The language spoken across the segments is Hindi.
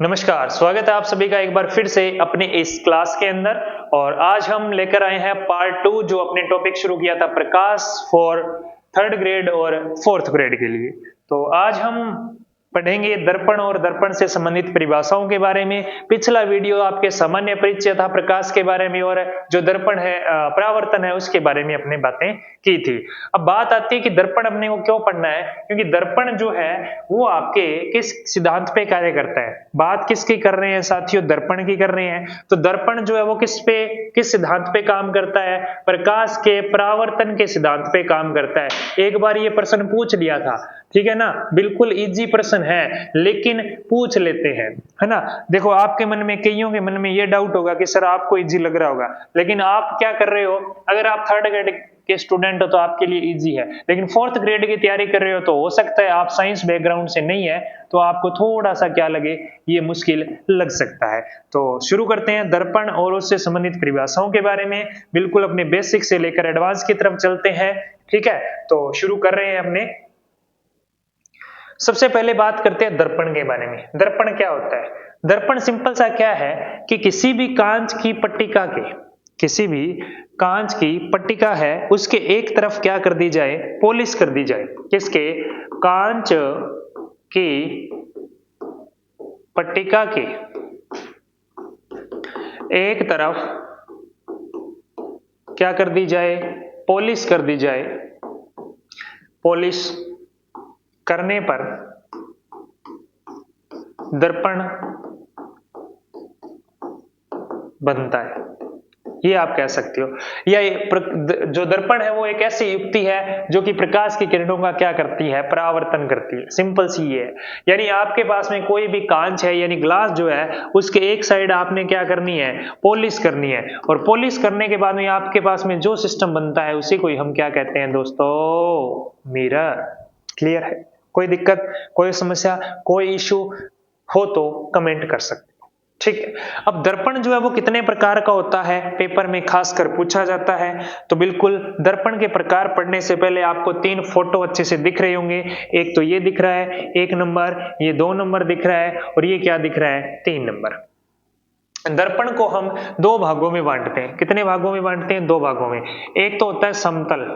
नमस्कार, स्वागत है आप सभी का एक बार फिर से अपने इस क्लास के अंदर। और आज हम लेकर आए हैं पार्ट 2 जो अपने टॉपिक शुरू किया था प्रकाश फॉर थर्ड ग्रेड और फोर्थ ग्रेड के लिए। तो आज हम पढ़ेंगे दर्पण और दर्पण से संबंधित परिभाषाओं के बारे में। पिछला वीडियो आपके सामान्य परिचय था प्रकाश के बारे में और जो दर्पण है परावर्तन है उसके बारे में अपने बातें की थी। अब बात आती है कि दर्पण अपने को क्यों पढ़ना है, क्योंकि दर्पण जो है वो आपके किस सिद्धांत पे कार्य करता है। बात किसकी कर रहे हैं साथियों? दर्पण की कर रहे हैं। तो दर्पण जो है वो किस सिद्धांत पे काम करता है? प्रकाश के परावर्तन के सिद्धांत पे काम करता है। एक बार ये प्रश्न पूछ लिया था, ठीक है ना, बिल्कुल इजी प्रश्न है लेकिन पूछ लेते हैं, है ना। देखो आपके मन में, कईयों के मन में ये डाउट होगा कि सर आपको इजी लग रहा होगा, लेकिन आप क्या कर रहे हो, अगर आप थर्ड ग्रेड के स्टूडेंट हो तो आपके लिए इजी है, लेकिन फोर्थ ग्रेड की तैयारी कर रहे हो तो हो सकता है आप साइंस बैकग्राउंड से नहीं है तो आपको थोड़ा सा क्या लगे, ये मुश्किल लग सकता है। तो शुरू करते हैं दर्पण और उससे संबंधित परिभाषाओं के बारे में। बिल्कुल अपने बेसिक से लेकर एडवांस की तरफ चलते हैं, ठीक है। तो शुरू कर रहे हैं अपने। सबसे पहले बात करते हैं दर्पण के बारे में। दर्पण क्या होता है? दर्पण सिंपल सा क्या है कि किसी भी कांच की पट्टिका है उसके एक तरफ क्या कर दी जाए, पॉलिश कर दी जाए। किसके? कांच की पट्टिका की एक तरफ क्या कर दी जाए, पॉलिश कर दी जाए। पॉलिश करने पर दर्पण बनता है, ये आप कह सकते हो। या जो दर्पण है वो एक ऐसी युक्ति है जो कि प्रकाश की किरणों का क्या करती है, परावर्तन करती है। सिंपल सी ये है। यानी आपके पास में कोई भी कांच है यानी ग्लास जो है उसके एक साइड आपने क्या करनी है, पॉलिश करनी है। और पॉलिश करने के बाद में आपके पास में जो सिस्टम बनता है उसी को ही हम क्या कहते हैं दोस्तों, मिरर। क्लियर है? कोई दिक्कत, कोई समस्या, कोई इश्यू हो तो कमेंट कर सकते हो, ठीक है। अब दर्पण जो है वो कितने प्रकार का होता है, पेपर में खासकर पूछा जाता है। तो बिल्कुल दर्पण के प्रकार पढ़ने से पहले आपको 3 फोटो अच्छे से दिख रहे होंगे। एक तो ये दिख रहा है 1 नंबर, ये 2 नंबर दिख रहा है और ये क्या दिख रहा है, 3 नंबर। दर्पण को हम 2 भागों में बांटते हैं। कितने भागों में बांटते हैं? 2 भागों में। एक तो होता है समतल।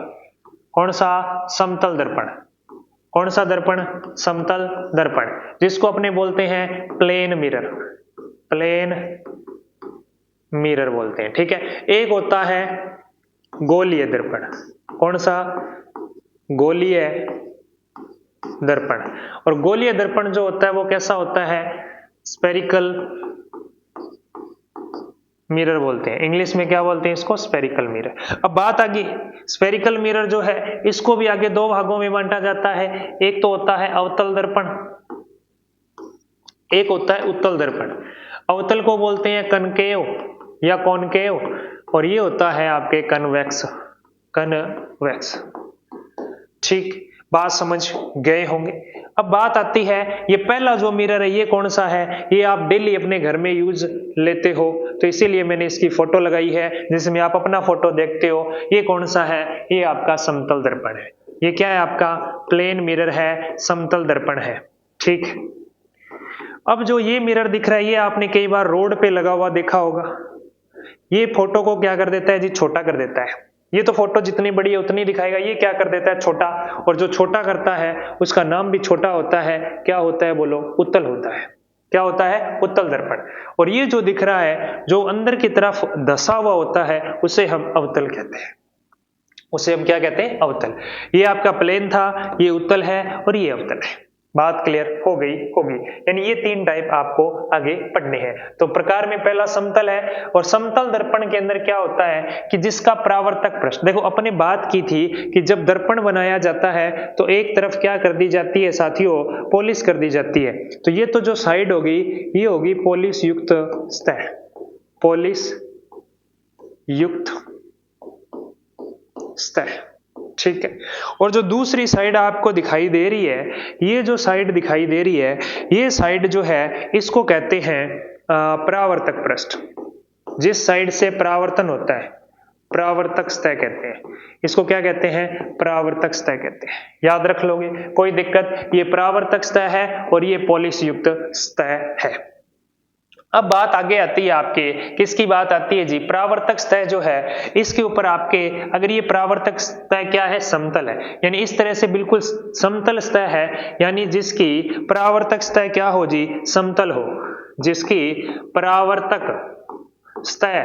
कौन सा? समतल दर्पण। कौन सा दर्पण? समतल दर्पण, जिसको अपने बोलते हैं प्लेन मिरर। प्लेन मिरर बोलते हैं, ठीक है। एक होता है गोलीय दर्पण। कौन सा? गोलीय दर्पण। और गोलीय दर्पण जो होता है वो कैसा होता है? स्फेरिकल मिरर बोलते हैं। इंग्लिश में क्या बोलते हैं इसको? Spherical mirror. अब बात आ गई, स्फेरिकल मिरर जो है इसको भी आगे 2 भागों में बांटा जाता है। एक तो होता है अवतल दर्पण, एक होता है उत्तल दर्पण। अवतल को बोलते हैं कनकेव या कॉनकेव और ये होता है आपके कन्वेक्स। कन्वेक्स, ठीक, बात समझ गए होंगे। अब बात आती है ये पहला जो मिरर है ये कौन सा है, ये आप डेली अपने घर में यूज लेते हो तो इसीलिए मैंने इसकी फोटो लगाई है जिसमें आप अपना फोटो देखते हो। ये कौन सा है? ये आपका समतल दर्पण है। ये क्या है? आपका प्लेन मिरर है, समतल दर्पण है, ठीक। अब जो ये मिरर दिख रहा है ये आपने कई बार रोड पे लगा हुआ देखा होगा। ये फोटो को क्या कर देता है जी, छोटा कर देता है। ये तो फोटो जितनी बड़ी है उतनी दिखाएगा, ये क्या कर देता है, छोटा। और जो छोटा करता है उसका नाम भी छोटा होता है। क्या होता है बोलो? उत्तल होता है। क्या होता है? उत्तल दर्पण। और ये जो दिख रहा है जो अंदर की तरफ धसा हुआ होता है उसे हम अवतल कहते हैं। उसे हम क्या कहते हैं? अवतल। ये आपका प्लेन था, ये उत्तल है और ये अवतल है। बात क्लियर हो गई होगी। यानी ये 3 टाइप आपको आगे पढ़ने हैं। तो प्रकार में पहला समतल है और समतल दर्पण के अंदर क्या होता है कि जिसका परावर्तक पृष्ठ, देखो अपने बात की थी कि जब दर्पण बनाया जाता है तो एक तरफ क्या कर दी जाती है साथियों, पॉलिश कर दी जाती है। तो ये तो जो साइड होगी ये होगी पॉलिश युक्त सतह। पॉलिश युक्त सतह, ठीक है। और जो दूसरी साइड आपको दिखाई दे रही है, ये जो साइड दिखाई दे रही है ये साइड जो है इसको कहते हैं परावर्तक पृष्ठ। जिस साइड से परावर्तन होता है परावर्तक सतह कहते हैं। इसको क्या कहते हैं? परावर्तक सतह कहते हैं। याद रख लोगे, कोई दिक्कत? ये परावर्तक सतह है और ये पॉलिश युक्त सतह है। अब बात आगे आती है आपके, किसकी बात आती है जी, परावर्तक सतह जो है इसके ऊपर आपके, अगर ये परावर्तक सतह क्या है, समतल है, यानी इस तरह से बिल्कुल समतल सतह है, यानी जिसकी परावर्तक सतह क्या हो जी, समतल हो, जिसकी परावर्तक सतह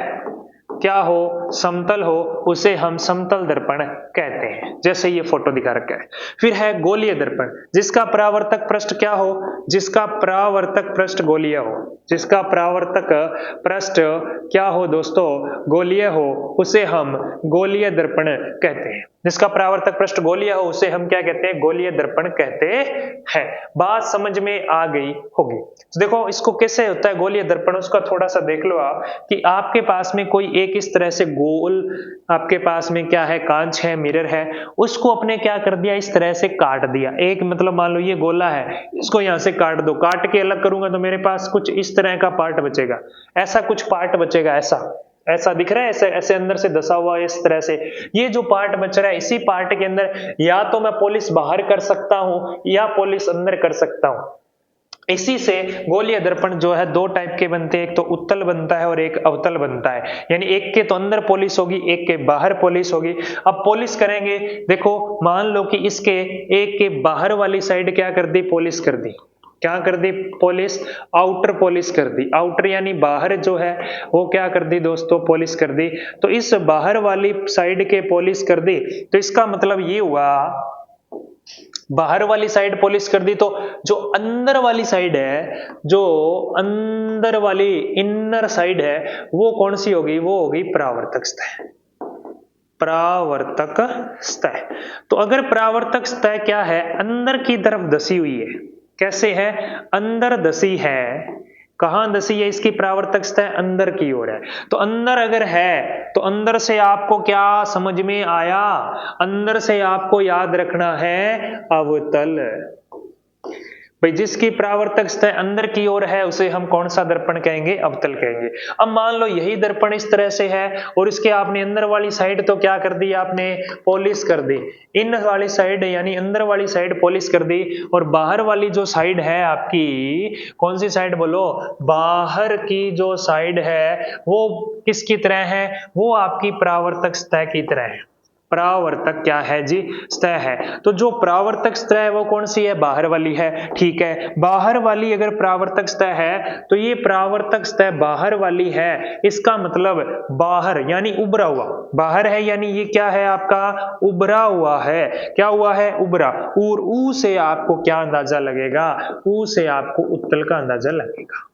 क्या हो, समतल हो, उसे हम समतल दर्पण कहते हैं, जैसे ये फोटो दिखा रखा है। फिर है गोलीय दर्पण, जिसका परावर्तक पृष्ठ क्या हो, जिसका परावर्तक पृष्ठ गोलीय हो, जिसका परावर्तक पृष्ठ क्या हो दोस्तों, गोलीय हो, उसे हम गोलीय दर्पण कहते हैं। जिसका परावर्तक पृष्ठ गोलीय हो उसे हम क्या कहते हैं, गोलीय दर्पण कहते हैं। बात समझ में आ गई होगी। तो देखो इसको कैसे होता है गोलीय दर्पण, उसका थोड़ा सा देख लो आप, कि आपके पास में कोई एक इस तरह से गोल, आपके पास में क्या है, कांच है, मिरर है, उसको अपने क्या कर दिया, इस तरह से काट दिया। एक मतलब मान लो ये गोला है, इसको यहां से काट दो, काट के अलग करूंगा तो मेरे पास कुछ इस तरह का पार्ट बचेगा, ऐसा कुछ पार्ट बचेगा, ऐसा ऐसा दिख रहा है, ऐसे ऐसे अंदर से धसा हुआ इस तरह से। ये जो पार्ट बच रहा है, इसी पार्ट के अंदर या तो मैं पॉलिश बाहर कर सकता हूं या पॉलिश अंदर कर सकता हूं। इसी से गोलीय दर्पण जो है दो टाइप के बनते हैं, एक तो उत्तल बनता है और एक अवतल बनता है, यानी एक के तो अंदर पॉलिश होगी, एक के बाहर पॉलिश होगी। अब पॉलिश करेंगे, देखो मान लो कि इसके एक के बाहर वाली साइड क्या कर दी, पॉलिश कर दी, क्या कर दी, पॉलिश, आउटर पॉलिश कर दी, आउटर यानी बाहर जो है वो क्या कर दी दोस्तों, पॉलिश कर दी। तो इस बाहर वाली साइड के पॉलिश कर दी, तो इसका मतलब ये हुआ, बाहर वाली साइड पॉलिश कर दी, तो जो अंदर वाली साइड है, जो अंदर वाली इनर साइड है, वो कौन सी होगी, वो होगी परावर्तक सतह, परावर्तक सतह। तो अगर परावर्तक सतह क्या है, अंदर की तरफ धसी हुई है, कैसे है, अंदर धसी है, कहां धसी है इसकी परावर्तक सतह, अंदर की ओर है। तो अंदर अगर है तो अंदर से आपको क्या समझ में आया, अंदर से आपको याद रखना है अवतल। भाई जिसकी परावर्तक सतह अंदर की ओर है उसे हम कौन सा दर्पण कहेंगे, अवतल कहेंगे। अब मान लो यही दर्पण इस तरह से है और इसके आपने अंदर वाली साइड तो क्या कर दी, आपने पॉलिश कर दी, इन वाली साइड यानी अंदर वाली साइड पॉलिश कर दी, और बाहर वाली जो साइड है आपकी, कौन सी साइड बोलो, बाहर की जो साइड है वो किसकी तरह है, वो आपकी परावर्तक सतह की तरह है। परावर्तक क्या है जी, सतह है। तो जो परावर्तक सतह है वो कौन सी है, बाहर वाली है, ठीक है। बाहर वाली अगर परावर्तक सतह है तो ये परावर्तक सतह बाहर वाली है, इसका मतलब बाहर यानी उभरा हुआ, बाहर है यानी ये क्या है आपका, उभरा हुआ है, क्या हुआ है, उभरा। और ऊ से आपको क्या अंदाजा लगेगा, ऊ से आपको उत्तल का अंदाजा लगेगा।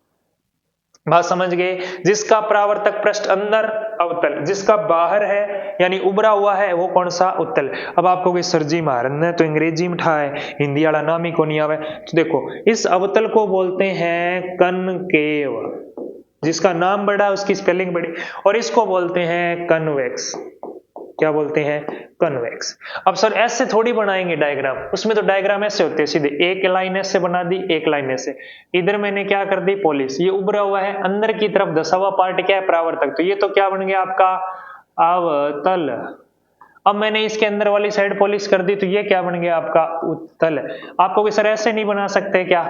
बात समझ गए, जिसका परावर्तक पृष्ठ अंदर अवतल, जिसका बाहर है यानी उभरा हुआ है वो कौन सा, उत्तल। अब आपको कोई सर जी महाराज ने तो अंग्रेजी में ठा है, हिंदी वाला नाम ही को नहीं आवे। तो देखो इस अवतल को बोलते हैं कनकेव, जिसका नाम बड़ा उसकी स्पेलिंग बड़ी, और इसको बोलते हैं कन्वेक्स। क्या बोलते हैं, कन्वेक्स। अब सर ऐसे थोड़ी बनाएंगे डायग्राम, उसमें तो डायग्राम ऐसे होते हैं सीधे, एक लाइन ऐसे बना दी, एक लाइन ऐसे, इधर मैंने क्या कर दी, पॉलिश, ये उभरा हुआ है, अंदर की तरफ धसा हुआ पार्ट क्या है, परावर्तक, तो ये तो क्या बन गया आपका अवतल। अब मैंने इसके अंदर वाली साइड पॉलिश कर दी तो ये क्या बन गया आपका उत्तल। आपको कोई सर ऐसे नहीं बना सकते क्या,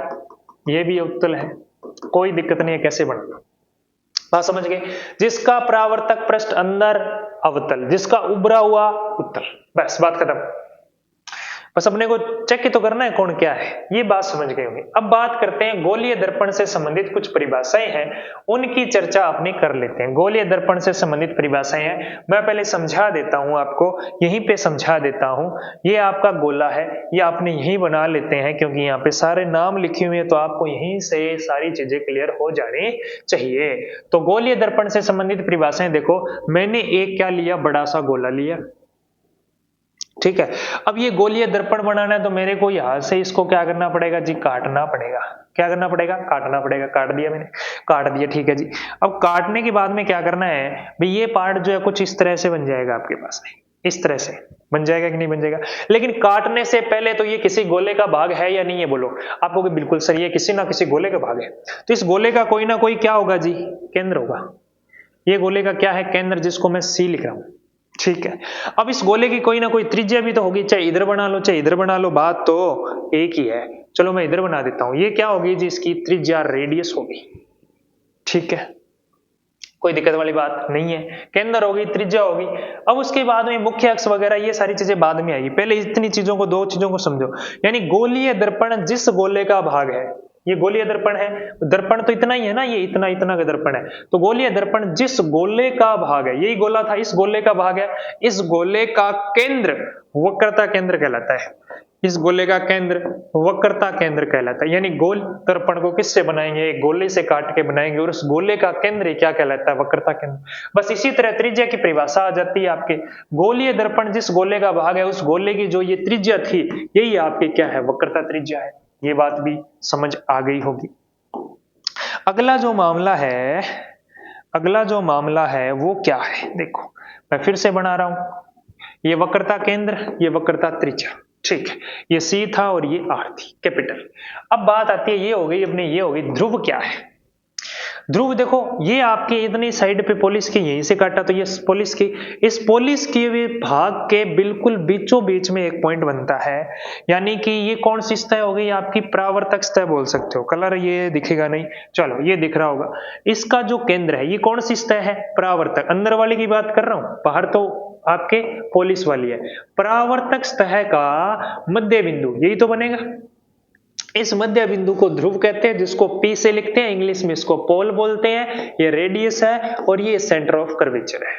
ये भी उत्तल है, कोई दिक्कत नहीं है, कैसे बनना, बात समझ गए। जिसका परावर्तक पृष्ठ अंदर अवतल, जिसका उभरा हुआ उत्तल, बस बात खत्म। बस अपने को चेक ही तो करना है कौन क्या है, ये बात समझ गए होंगे। अब बात करते हैं गोलीय दर्पण से संबंधित कुछ परिभाषाएं हैं, उनकी चर्चा अपने कर लेते हैं। गोलीय दर्पण से संबंधित परिभाषाएं हैं, मैं पहले समझा देता हूं आपको, यहीं पे समझा देता हूं। ये आपका गोला है, ये आपने यहीं बना लेते हैं क्योंकि यहाँ पे सारे नाम लिखे हुए हैं, तो आपको यहीं से सारी चीजें क्लियर हो जानी चाहिए। तो गोलीय दर्पण से संबंधित परिभाषाएं देखो, मैंने एक क्या लिया, बड़ा सा गोला लिया, ठीक है। अब ये गोलीय दर्पण बनाना है तो मेरे को यहां से इसको क्या करना पड़ेगा जी, काटना पड़ेगा। क्या करना पड़ेगा, काटना पड़ेगा। काट दिया मैंने, काट दिया, ठीक है जी। अब काटने के बाद में क्या करना है भाई, ये पार्ट जो है कुछ इस तरह से बन जाएगा आपके पास में, इस तरह से बन जाएगा कि नहीं बन जाएगा। लेकिन काटने से पहले तो ये किसी गोले का भाग है या नहीं है, बोलो। आपको कि बिल्कुल सर ये किसी ना किसी गोले का भाग है, तो इस गोले का कोई ना कोई क्या होगा जी, केंद्र होगा। ये गोले का क्या है, केंद्र, जिसको मैं सी लिख रहा हूं, ठीक है। अब इस गोले की कोई ना कोई त्रिज्या भी तो होगी, चाहे इधर बना लो चाहे इधर बना लो, बात तो एक ही है। चलो मैं इधर बना देता हूं, ये क्या होगी जी, इसकी त्रिज्या रेडियस होगी, ठीक है, कोई दिक्कत वाली बात नहीं है। केंद्र होगी, त्रिज्या होगी। अब उसके बाद में मुख्य अक्ष वगैरह ये सारी चीजें बाद में आएगी, पहले इतनी चीजों को, दो चीजों को समझो। यानी गोलीय दर्पण जिस गोले का भाग है, ये गोलीय दर्पण है, दर्पण तो इतना ही है ना, ये इतना इतना का दर्पण है, तो गोलीय दर्पण जिस गोले का भाग है, यही गोला था, इस गोले का भाग है, इस गोले का केंद्र वक्रता केंद्र कहलाता है। इस गोले का केंद्र वक्रता केंद्र कहलाता है। यानी गोल दर्पण को किससे बनाएंगे, गोले से काट के बनाएंगे, और उस गोले का केंद्र क्या कहलाता है, वक्रता केंद्र। बस इसी तरह त्रिज्या की परिभाषा आ जाती है आपके, गोलीय दर्पण जिस गोले का भाग है, उस गोले की जो ये त्रिज्या थी, यही आपकी क्या है, वक्रता त्रिज्या है। ये बात भी समझ आ गई होगी। अगला जो मामला है वो क्या है, देखो मैं फिर से बना रहा हूं, ये वक्रता केंद्र, ये वक्रता त्रिज्या, ठीक है, ये C था और ये R थी, कैपिटल। अब बात आती है, ये हो गई अपने, ये हो गई ध्रुव। क्या है ध्रुव, देखो ये आपके इतनी साइड पे पोलिस की, यहीं से काटा तो ये पोलिस की, इस पोलिस के भाग के बिल्कुल बीचों बीच में एक पॉइंट बनता है। यानी कि ये कौन सी सतह हो गई आपकी, परावर्तक सतह बोल सकते हो। कलर ये दिखेगा नहीं, चलो ये दिख रहा होगा। इसका जो केंद्र है, ये कौन सी सतह है, परावर्तक, अंदर वाले की बात कर रहा हूं, बाहर तो आपके पोलिस वाली है। परावर्तक सतह का मध्य बिंदु यही तो बनेगा। इस मध्य बिंदु को ध्रुव कहते हैं, जिसको P से लिखते हैं, इंग्लिश में इसको पोल बोलते हैं। ये रेडियस है और ये सेंटर ऑफ कर्वेचर है,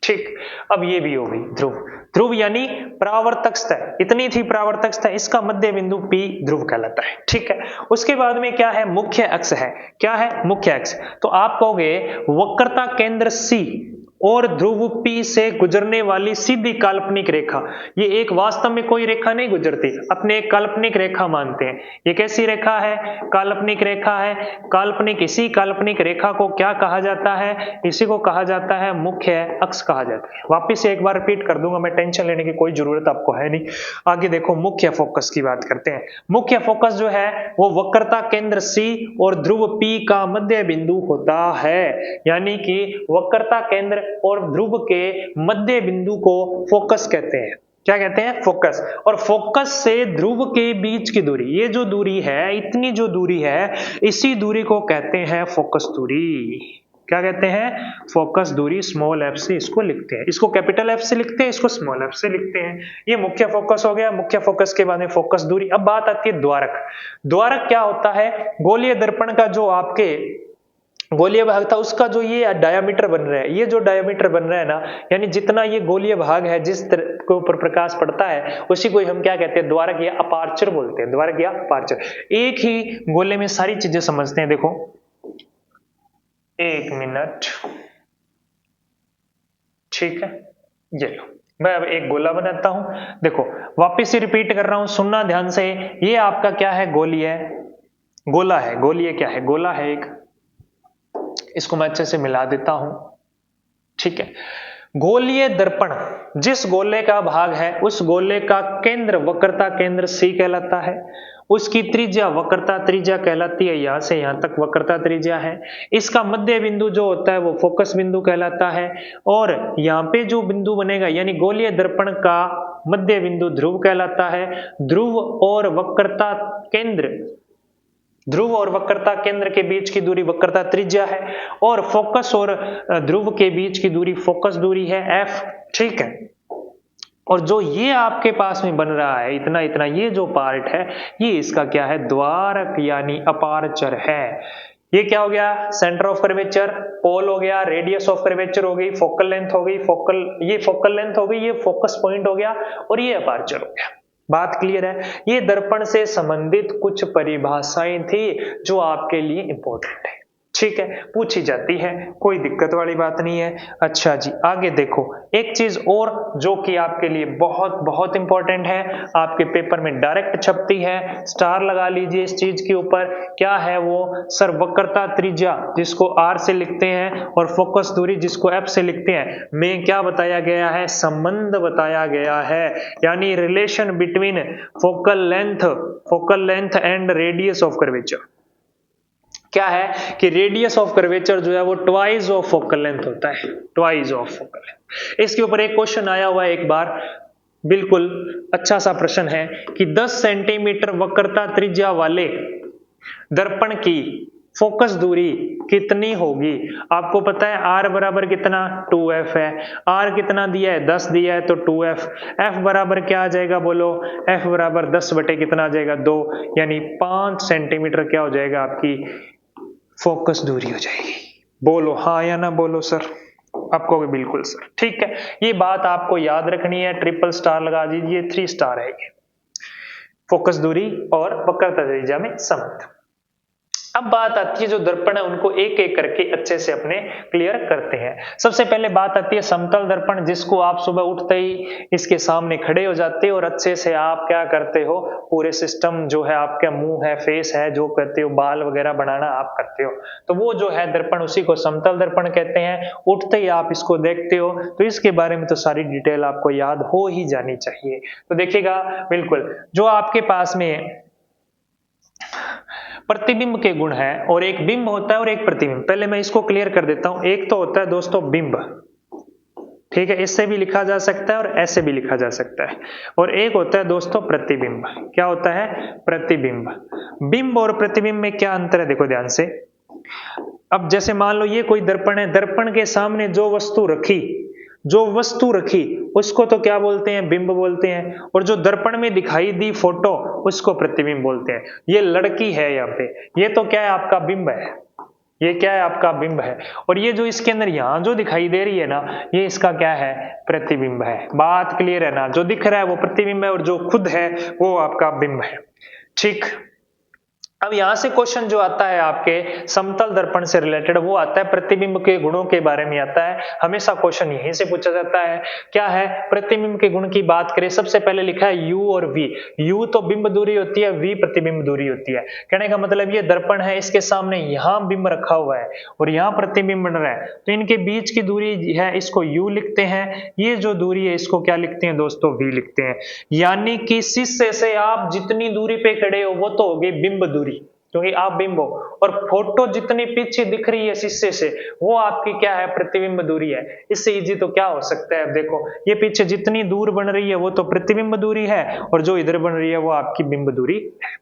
ठीक। अब ये भी हो गई ध्रुव। ध्रुव यानी परावर्तक सतह, इतनी थी परावर्तक सतह, इसका मध्य बिंदु P ध्रुव कहलाता है, ठीक है। उसके बाद में क्या है, मुख्य अक्ष है। क्या है, मुख्य अक्ष। तो आप कहोगे वक्रता केंद्र C और ध्रुव P से गुजरने वाली सीधी काल्पनिक रेखा, ये एक वास्तव में कोई रेखा नहीं गुजरती, अपने एक काल्पनिक रेखा मानते हैं। ये कैसी रेखा है, काल्पनिक रेखा है। काल्पनिक, इसी काल्पनिक रेखा को क्या कहा जाता है, इसी को कहा जाता है मुख्य अक्ष कहा जाता है। वापिस से एक बार रिपीट कर दूंगा मैं, टेंशन लेने की कोई जरूरत आपको है नहीं। आगे देखो, मुख्य फोकस की बात करते हैं। मुख्य फोकस जो है वो वक्रता केंद्र C और ध्रुव P का मध्य बिंदु होता है। यानी कि वक्रता केंद्र और ध्रुव के मध्य बिंदु को फोकस कहते हैं। क्या कहते हैं, फोकस। और फोकस से ध्रुव के बीच की दूरी, ये जो दूरी है, इतनी जो दूरी है, इसी दूरी को कहते हैं फोकस दूरी। क्या कहते हैं, फोकस दूरी। स्मॉल f से इसको लिखते हैं, इसको कैपिटल F से लिखते हैं, इसको स्मॉल f से लिखते हैं। ये मुख्य फोकस हो गया। मुख्य फोकस के बाद में फोकस दूरी। अब बात आती है द्वारक। द्वारक क्या होता है, गोलीय दर्पण का जो आपके गोलीय भाग था, उसका जो ये डायामीटर बन रहा है, ये जो डायामीटर बन रहा है ना, यानी जितना ये गोलीय भाग है, जिस के ऊपर प्रकाश पड़ता है, उसी को हम क्या कहते हैं, द्वारक या अपार्चर बोलते हैं। द्वारक या अपार्चर। एक ही गोले में सारी चीजें समझते हैं। देखो, एक मिनट, ठीक है, ये लो, मैं अब एक गोला बनाता हूं। देखो, वापिस से रिपीट कर रहा हूं, सुनना ध्यान से। ये आपका क्या है, गोलीय गोला है। गोलीय क्या है, गोला है एक। इसको मैं अच्छे से मिला देता हूं, ठीक है। गोलीय दर्पण जिस गोले का भाग है, उस गोले का केंद्र वक्रता केंद्र C कहलाता है। उसकी त्रिज्या वक्रता त्रिज्या कहलाती है, यहां से यहां तक वक्रता त्रिज्या है। इसका मध्य बिंदु जो होता है वो फोकस बिंदु कहलाता है। और यहां पे जो बिंदु बनेगा, यानी गोलीय दर्पण का मध्य बिंदु ध्रुव कहलाता है। ध्रुव और वक्रता केंद्र, ध्रुव और वक्रता केंद्र के बीच की दूरी वक्रता त्रिज्या है। और फोकस और ध्रुव के बीच की दूरी फोकस दूरी है, F, ठीक है। और जो ये आपके पास में बन रहा है, इतना इतना ये जो पार्ट है, ये इसका क्या है, द्वारक यानी अपार्चर है। ये क्या हो गया, सेंटर ऑफ कर्वेचर। पोल हो गया, रेडियस ऑफ कर्वेचर हो गई, फोकल लेंथ हो गई, ये फोकल लेंथ हो गई, ये फोकस पॉइंट हो गया, और ये अपार्चर हो गया। बात क्लियर है। ये दर्पण से संबंधित कुछ परिभाषाएं थी जो आपके लिए इंपॉर्टेंट है, ठीक है, पूछी जाती है, कोई दिक्कत वाली बात नहीं है। अच्छा जी, आगे देखो, एक चीज और जो कि आपके लिए बहुत बहुत इंपॉर्टेंट है, आपके पेपर में डायरेक्ट छपती है, स्टार लगा लीजिए इस चीज के ऊपर। क्या है वो, सर, वक्रता त्रिज्या जिसको R से लिखते हैं और फोकस दूरी जिसको F से लिखते हैं, में क्या बताया गया है, संबंध बताया गया है। यानी relation between focal length and radius of curvature. क्या है कि रेडियस ऑफ कर्वेचर जो है वो ट्वाइस ऑफ फोकल लेंथ होता है, ट्वाइस ऑफ फोकल लेंथ। इसके ऊपर एक क्वेश्चन आया हुआ है एक बार, बिल्कुल अच्छा सा प्रश्न है कि 10 सेंटीमीटर वक्रता त्रिज्या वाले दर्पण की फोकस दूरी कितनी होगी। आपको पता है R बराबर कितना 2f है, R कितना दिया है 10 दिया है तो 2f, f बराबर क्या आ जाएगा बोलो, f बराबर 10 बटे कितना आ जाएगा 2, यानी 5 सेंटीमीटर क्या हो जाएगा आपकी फोकस दूरी हो जाएगी। बोलो हाँ या ना बोलो सर। आपको भी बिल्कुल सर, ठीक है। ये बात आपको याद रखनी है, ट्रिपल स्टार लगा दीजिए, 3 स्टार है ये, फोकस दूरी और वक्रता त्रिज्या में संबंध। अब बात आती है जो दर्पण है उनको एक एक करके अच्छे से अपने क्लियर करते हैं। सबसे पहले बात आती है समतल दर्पण, जिसको आप सुबह उठते ही इसके सामने खड़े हो जाते हो और अच्छे से आप क्या करते हो, पूरे सिस्टम जो है आपका मुंह है, फेस है, जो करते हो, बाल वगैरह बनाना आप करते हो, तो वो जो है दर्पण उसी को समतल दर्पण कहते हैं। उठते ही आप इसको देखते हो तो इसके बारे में तो सारी डिटेल आपको याद हो ही जानी चाहिए। तो देखिएगा बिल्कुल, जो आपके पास में प्रतिबिंब के गुण है, और एक बिंब होता है और एक प्रतिबिंब। पहले मैं इसको क्लियर कर देता हूं। एक तो होता है दोस्तों बिंब, ठीक है, इससे भी लिखा जा सकता है और ऐसे भी लिखा जा सकता है, और एक होता है दोस्तों प्रतिबिंब। क्या होता है, प्रतिबिंब। बिंब और प्रतिबिंब में क्या अंतर है देखो ध्यान से। अब जैसे मान लो ये कोई दर्पण है, दर्पण के सामने जो वस्तु रखी उसको तो क्या बोलते हैं, बिंब बोलते हैं, और जो दर्पण में दिखाई दी फोटो उसको प्रतिबिंब बोलते हैं। ये लड़की है यहाँ पे, ये तो क्या है आपका बिंब है, ये क्या है आपका बिंब है, और ये जो इसके अंदर यहाँ जो दिखाई दे रही है ना, ये इसका क्या है, प्रतिबिंब है। बात क्लियर है ना, जो दिख रहा है वो प्रतिबिंब है और जो खुद है वो आपका बिंब है, ठीक। अब यहां से क्वेश्चन जो आता है आपके समतल दर्पण से रिलेटेड, वो आता है प्रतिबिंब के गुणों के बारे में आता है। हमेशा क्वेश्चन यहीं से पूछा जाता है। क्या है, प्रतिबिंब के गुण की बात करें, सबसे पहले लिखा है U और V। U तो बिंब दूरी होती है, V प्रतिबिंब दूरी होती है। कहने का मतलब ये दर्पण है, इसके सामने यहाँ बिंब रखा हुआ है और यहाँ प्रतिबिंब बन रहा है, तो इनके बीच की दूरी है इसको U लिखते हैं, ये जो दूरी है इसको क्या लिखते हैं दोस्तों, V लिखते हैं। यानी कि शीशे से आप जितनी दूरी पे खड़े हो वो तो होगी बिंब दूरी, क्योंकि आप बिंब हो, और फोटो जितनी पीछे दिख रही है शीशे से वो आपकी क्या है, प्रतिबिंब दूरी है। इससे इजी तो क्या हो सकता है, देखो ये पीछे जितनी दूर बन रही है वो तो प्रतिबिंब दूरी है, और जो इधर बन रही है वो आपकी बिंब दूरी है।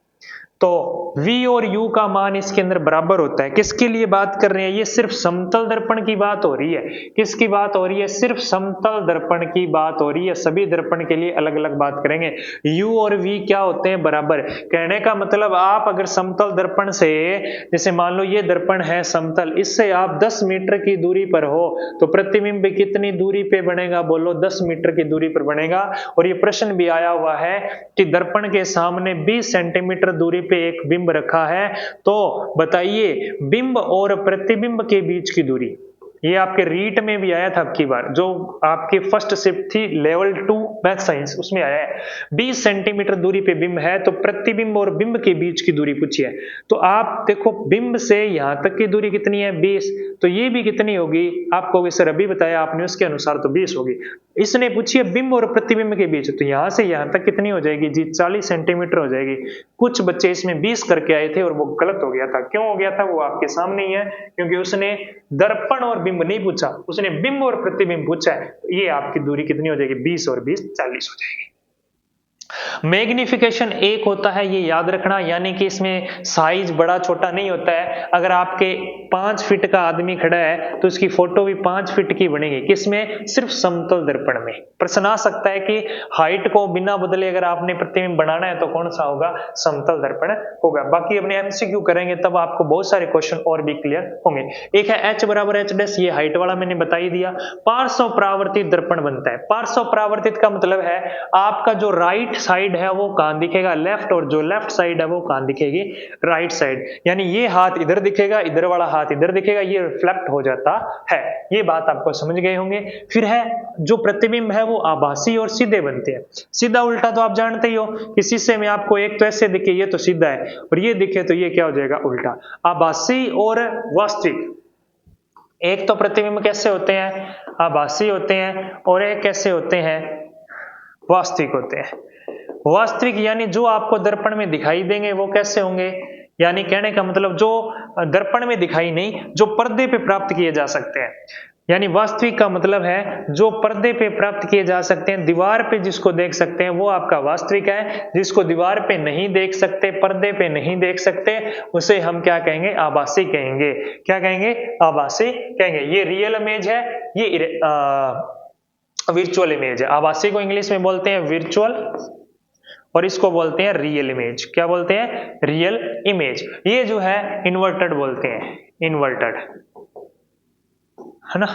तो V और U का मान इसके अंदर बराबर होता है। किसके लिए बात कर रहे हैं, ये सिर्फ समतल दर्पण की बात हो रही है। किसकी बात हो रही है, सिर्फ समतल दर्पण की बात हो रही है। सभी दर्पण के लिए अलग अलग बात करेंगे। U और V क्या होते हैं, बराबर। कहने का मतलब आप अगर समतल दर्पण से, जैसे मान लो ये दर्पण है समतल, इससे आप 10 मीटर की दूरी पर हो तो प्रतिबिंब कितनी दूरी पे बनेगा, बोलो 10 मीटर की दूरी पर बनेगा। और ये प्रश्न भी आया हुआ है कि दर्पण के सामने 20 सेंटीमीटर दूरी पे एक बिंब रखा है, तो बताइए बिंब और प्रतिबिंब के बीच की दूरी। ये आपके रीट में भी आया था अब की बार, जो आपकी फर्स्ट शिफ्ट थी लेवल 2 मैथ साइंस, उसमें आया है। 20 सेंटीमीटर दूरी पे बिंब है तो प्रतिबिंब और बिंब के बीच की दूरी पूछी है। तो आप देखो बिंब से यहां तक की दूरी कितनी है, 20, तो ये भी कितनी होगी, आपको सर अभी बताया आपने, उसके अनुसार तो 20 होगी। इसने पूछी है बिंब और प्रतिबिंब के बीच, तो यहां से यहां तक कितनी हो जाएगी जी, 40 सेंटीमीटर हो जाएगी। कुछ बच्चे इसमें 20 करके आए थे और वो गलत हो गया था। क्यों हो गया था, वो आपके सामने ही है, क्योंकि उसने दर्पण और बिंब नहीं पूछा, उसने बिंब और प्रतिबिंब पूछा है। तो ये आपकी दूरी कितनी हो जाएगी, 20 और 20 40 हो जाएगी। मैग्निफिकेशन एक होता है, ये याद रखना, यानी कि इसमें साइज बड़ा छोटा नहीं होता है। अगर आपके 5 फीट का आदमी खड़ा है तो उसकी फोटो भी 5 फीट की बनेगी। किसमें, सिर्फ समतल दर्पण में। प्रश्न आ सकता है कि हाइट को बिना बदले अगर आपने प्रतिबिंब बनाना है तो कौन सा होगा, समतल दर्पण होगा। बाकी अपने एमसीक्यू करेंगे तब आपको बहुत सारे क्वेश्चन और भी क्लियर होंगे। एक है H बराबर H', ये हाइट वाला मैंने बता ही दिया। पार्श्व परावर्तित दर्पण बनता है। पार्श्व परावर्तित का मतलब है आपका जो राइट साइड है वो कहां दिखेगा, लेफ्ट, और जो लेफ्ट साइड है वो कहां दिखेगी, राइट साइड। यानी ये हाथ इधर दिखेगा, इधर वाला हाथ इधर दिखेगा, ये रिफ्लेक्ट हो जाता है। ये बात आपको समझ गए होंगे। फिर है जो प्रतिबिंब है वो आभासी और सीधे बनते हैं। सीधा उल्टा तो आप जानते ही हो कि शीशे में आपको एक तो ऐसे दिखे, ये तो सीधा है, और ये दिखे तो ये क्या हो जाएगा, उल्टा। आभासी और वास्तविक, एक तो प्रतिबिंब कैसे होते हैं, आभासी होते हैं, और एक कैसे होते हैं, वास्तविक होते हैं। वास्तविक यानी जो आपको दर्पण में दिखाई देंगे वो कैसे होंगे, यानी कहने का मतलब जो दर्पण में दिखाई नहीं, जो पर्दे पे प्राप्त किए जा सकते हैं। यानी वास्तविक का मतलब है जो पर्दे पे प्राप्त किए जा सकते हैं, दीवार पे जिसको देख सकते हैं वो आपका वास्तविक है। जिसको दीवार पे नहीं देख सकते, पर्दे पे नहीं देख सकते, उसे हम क्या कहेंगे? आभासी कहेंगे। क्या कहेंगे? आभासी कहेंगे। ये रियल इमेज है, ये वर्चुअल इमेज है। आभासी को इंग्लिश में बोलते हैं वर्चुअल और इसको बोलते हैं रियल इमेज। क्या बोलते हैं? Real image. ये जो है इन्वर्टेड बोलते हैं, इन्वर्टेड, है ना।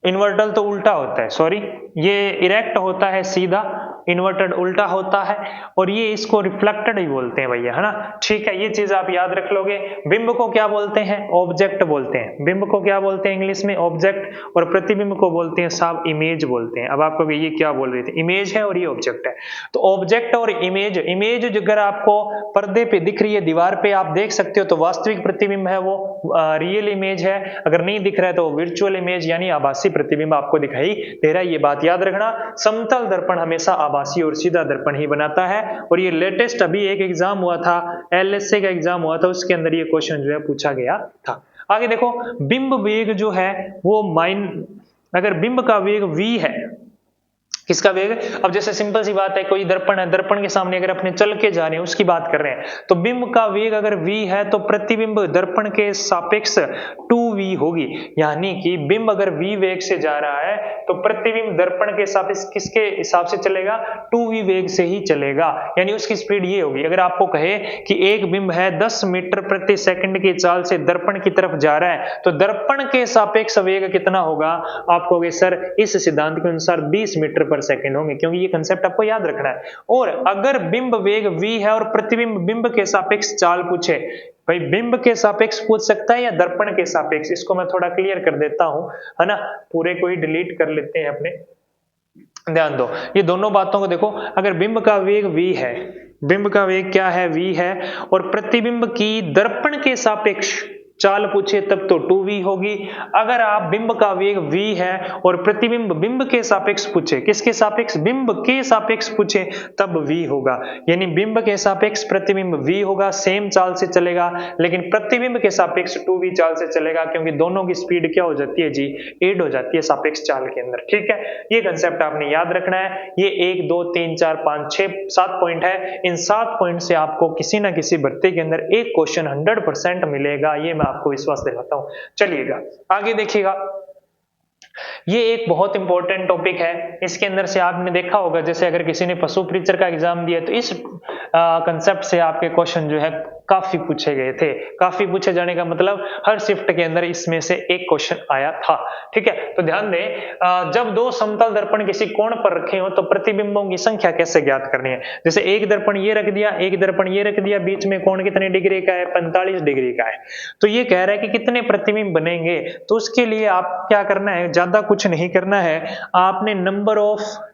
इन्वर्टल तो उल्टा होता है, सॉरी, ये इरेक्ट होता है सीधा, इन्वर्टेड उल्टा होता है, और ये इसको रिफ्लेक्टेड ही बोलते हैं भैया, है ना। ठीक है, ये चीज आप याद रख लोगे। बिंब को क्या बोलते हैं? ऑब्जेक्ट बोलते हैं। बिंब को क्या बोलते हैं इंग्लिश में? ऑब्जेक्ट। और प्रतिबिंब को बोलते हैं साहब इमेज बोलते हैं। अब आपको ये क्या बोल रहे थे? इमेज है और ये ऑब्जेक्ट है। तो ऑब्जेक्ट और इमेज, इमेज अगर आपको पर्दे पे दिख रही है, दीवार पे आप देख सकते हो, तो वास्तविक प्रतिबिंब है वो, रियल इमेज है। अगर नहीं दिख रहा है तो वर्चुअल इमेज यानी आभासी प्रतिबिंब आपको दिखाई दे रहा है। ये बात याद रखना। समतल दर्पण हमेशा आभासी और सीधा दर्पण ही बनाता है। और ये लेटेस्ट अभी एक एग्जाम हुआ था, एलएसए का एग्जाम हुआ था, उसके अंदर ये क्वेश्चन जो है पूछा गया था। आगे देखो, बिंब वेग जो है वो अगर बिंब का वेग v है, किसका वेग? अब जैसे सिंपल सी बात है, कोई दर्पण है, दर्पण के सामने अगर अपने चल के जा रहे हैं, उसकी बात कर रहे हैं, तो बिंब का वेग अगर v है तो प्रतिबिंब दर्पण के सापेक्ष 2v होगी। यानी कि बिंब अगर v वेग से जा रहा है तो प्रतिबिंब दर्पण के सापेक्ष किसके हिसाब से चलेगा? 2v वेग से ही चलेगा। यानी उसकी स्पीड ये होगी। अगर आपको कहे कि एक बिंब है 10 मीटर प्रति सेकंड की चाल से दर्पण की तरफ जा रहा है, तो दर्पण के सापेक्ष वेग कितना होगा? आप कहोगे सर इस सिद्धांत के अनुसार 20 मीटर पर सेकंड होंगे, क्योंकि ये कंसेप्ट आपको याद रखना है। और अगर बिंब वेग v है और प्रतिबिंब बिंब के सापेक्ष चाल पूछे, भाई बिंब के सापेक्ष पूछ सकता है या दर्पण के सापेक्ष? इसको मैं थोड़ा क्लियर कर देता हूं, है ना। पूरे को ही डिलीट कर लेते हैं अपने, ध्यान दो ये दोनों बातों को देखो। अगर बिंब का वेग v है, बिंब का वेग क्या है? v है, और प्रतिबिंब की दर्पण के सापेक्ष चाल पूछे तब तो 2v होगी। अगर आप बिंब का वेग v है और प्रतिबिंब बिंब के सापेक्ष पूछे, किसके सापेक्ष? बिंब के सापेक्ष पूछे, तब v होगा। यानी बिंब के सापेक्ष प्रतिबिंब v होगा, सेम चाल से चलेगा, लेकिन प्रतिबिंब के सापेक्ष 2v चाल से चलेगा, क्योंकि दोनों की स्पीड क्या हो जाती है जी? ऐड हो जाती है सापेक्ष चाल के अंदर। ठीक है, ये कंसेप्ट आपने याद रखना है। ये 1 2 3 4 5 6 7 पॉइंट है। इन 7 पॉइंट से आपको किसी ना किसी भर्ती के अंदर एक क्वेश्चन 100% मिलेगा, ये आपको विश्वास दिलाता हूं। चलिएगा आगे देखिएगा, ये एक बहुत इंपॉर्टेंट टॉपिक है। इसके अंदर से आपने देखा होगा, जैसे अगर किसी ने पशु परीक्षक का एग्जाम दिया तो इस कंसेप्ट से आपके क्वेश्चन जो है काफी पूछे गए थे। काफी पूछे जाने का मतलब हर शिफ्ट के अंदर इसमें से एक क्वेश्चन आया था। ठीक है, तो ध्यान दें, जब दो समतल दर्पण किसी कोण पर रखे हो तो प्रतिबिंबों की संख्या कैसे ज्ञात करनी है। जैसे एक दर्पण ये रख दिया, एक दर्पण ये रख दिया, बीच में कोण कितने डिग्री का है? 45 डिग्री का है। तो ये कह रहा है कि कितने प्रतिबिंब बनेंगे, तो उसके लिए आप क्या करना है? ज्यादा कुछ नहीं करना है, आपने नंबर ऑफ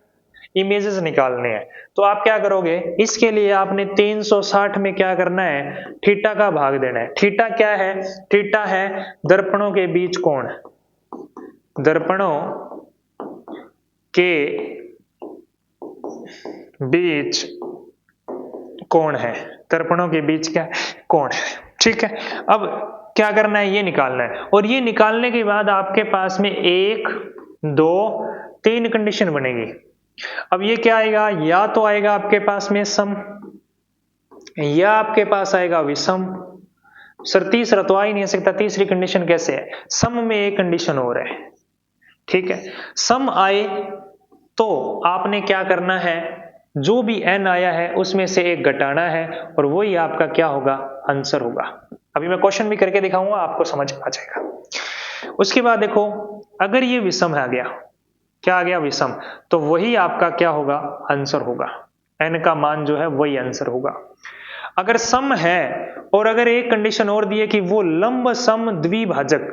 इमेजेस निकालने हैं। तो आप क्या करोगे? इसके लिए आपने 360 में क्या करना है? थीटा का भाग देना है। थीटा क्या है? थीटा है दर्पणों के बीच कोण, दर्पणों के बीच कोण है, दर्पणों के बीच क्या कोण है। ठीक है, अब क्या करना है? ये निकालना है। और ये निकालने के बाद आपके पास में 1 2 3 कंडीशन बनेगी। अब ये क्या आएगा? या तो आएगा आपके पास में सम, या आपके पास आएगा विषम। सर तीसरा तो आ ही नहीं सकता, तीसरी कंडीशन कैसे है? सम में एक कंडीशन और है। ठीक है, सम आए तो आपने क्या करना है? जो भी n आया है उसमें से एक घटाना है, और वही आपका क्या होगा? आंसर होगा। अभी मैं क्वेश्चन भी करके दिखाऊंगा, आपको समझ आ जाएगा। उसके बाद देखो, अगर ये विषम आ गया, क्या आ गया? विषम, तो वही आपका क्या होगा? आंसर होगा। n का मान जो है वही आंसर होगा। अगर सम है और अगर एक कंडीशन और दी है कि वो लंब सम द्विभाजक,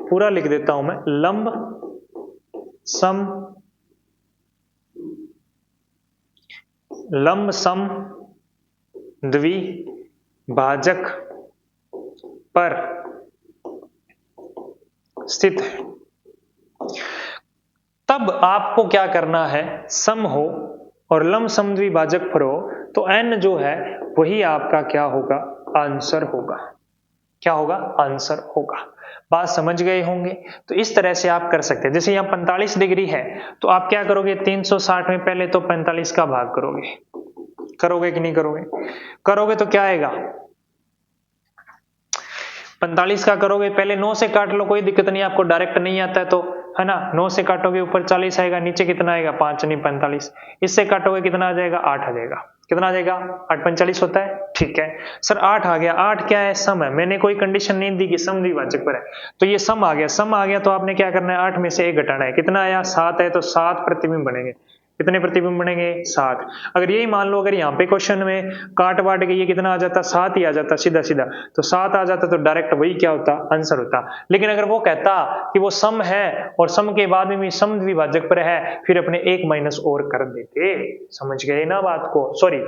पूरा लिख देता हूं मैं, लंब सम, लंब सम द्विभाजक पर स्थित है, तब आपको क्या करना है? सम हो और लंब सम द्विभाजक पर हो, तो n जो है वही आपका क्या होगा? आंसर होगा। क्या होगा, आंसर होगा। बात समझ गए होंगे। तो इस तरह से आप कर सकते हैं। जैसे यहाँ 45 डिग्री है तो आप क्या करोगे, 360 में पहले तो 45 का भाग करोगे, करोगे कि नहीं करोगे, करोगे तो क्या आएगा, 45 का करोगे, पहले 9 से काट लो, कोई दिक्कत नहीं, आपको डायरेक्ट नहीं आता है तो, है ना, 9 से काटोगे ऊपर 40 आएगा, नीचे कितना आएगा, 5 नहीं 45, इससे काटोगे कितना आ जाएगा, 8 आ जाएगा, कितना आ जाएगा, 8 45 होता है, ठीक है सर 8 आ गया, 8 क्या है, सम है, मैंने कोई कंडीशन नहीं दी कि सम द्विभाजक पर है, तो ये सम आ गया, सम आ गया तो आपने क्या करना है, 8 में से 1 घटाना है, कितना आया, 7 है, तो 7 प्रतिबिंब बनेंगे, कितने प्रतिबिंब बनेंगे, 7। अगर यही मान लो, अगर यहाँ पे क्वेश्चन में काट वाट के ये कितना आ जाता, 7 ही आ जाता सीधा सीधा, तो 7 आ जाता तो डायरेक्ट वही क्या होता, आंसर होता। लेकिन अगर वो कहता कि वो सम है और सम के बाद में भी सम द्विभाजक पर है, फिर अपने 1 माइनस और कर देते, समझ गए ना बात को, सॉरी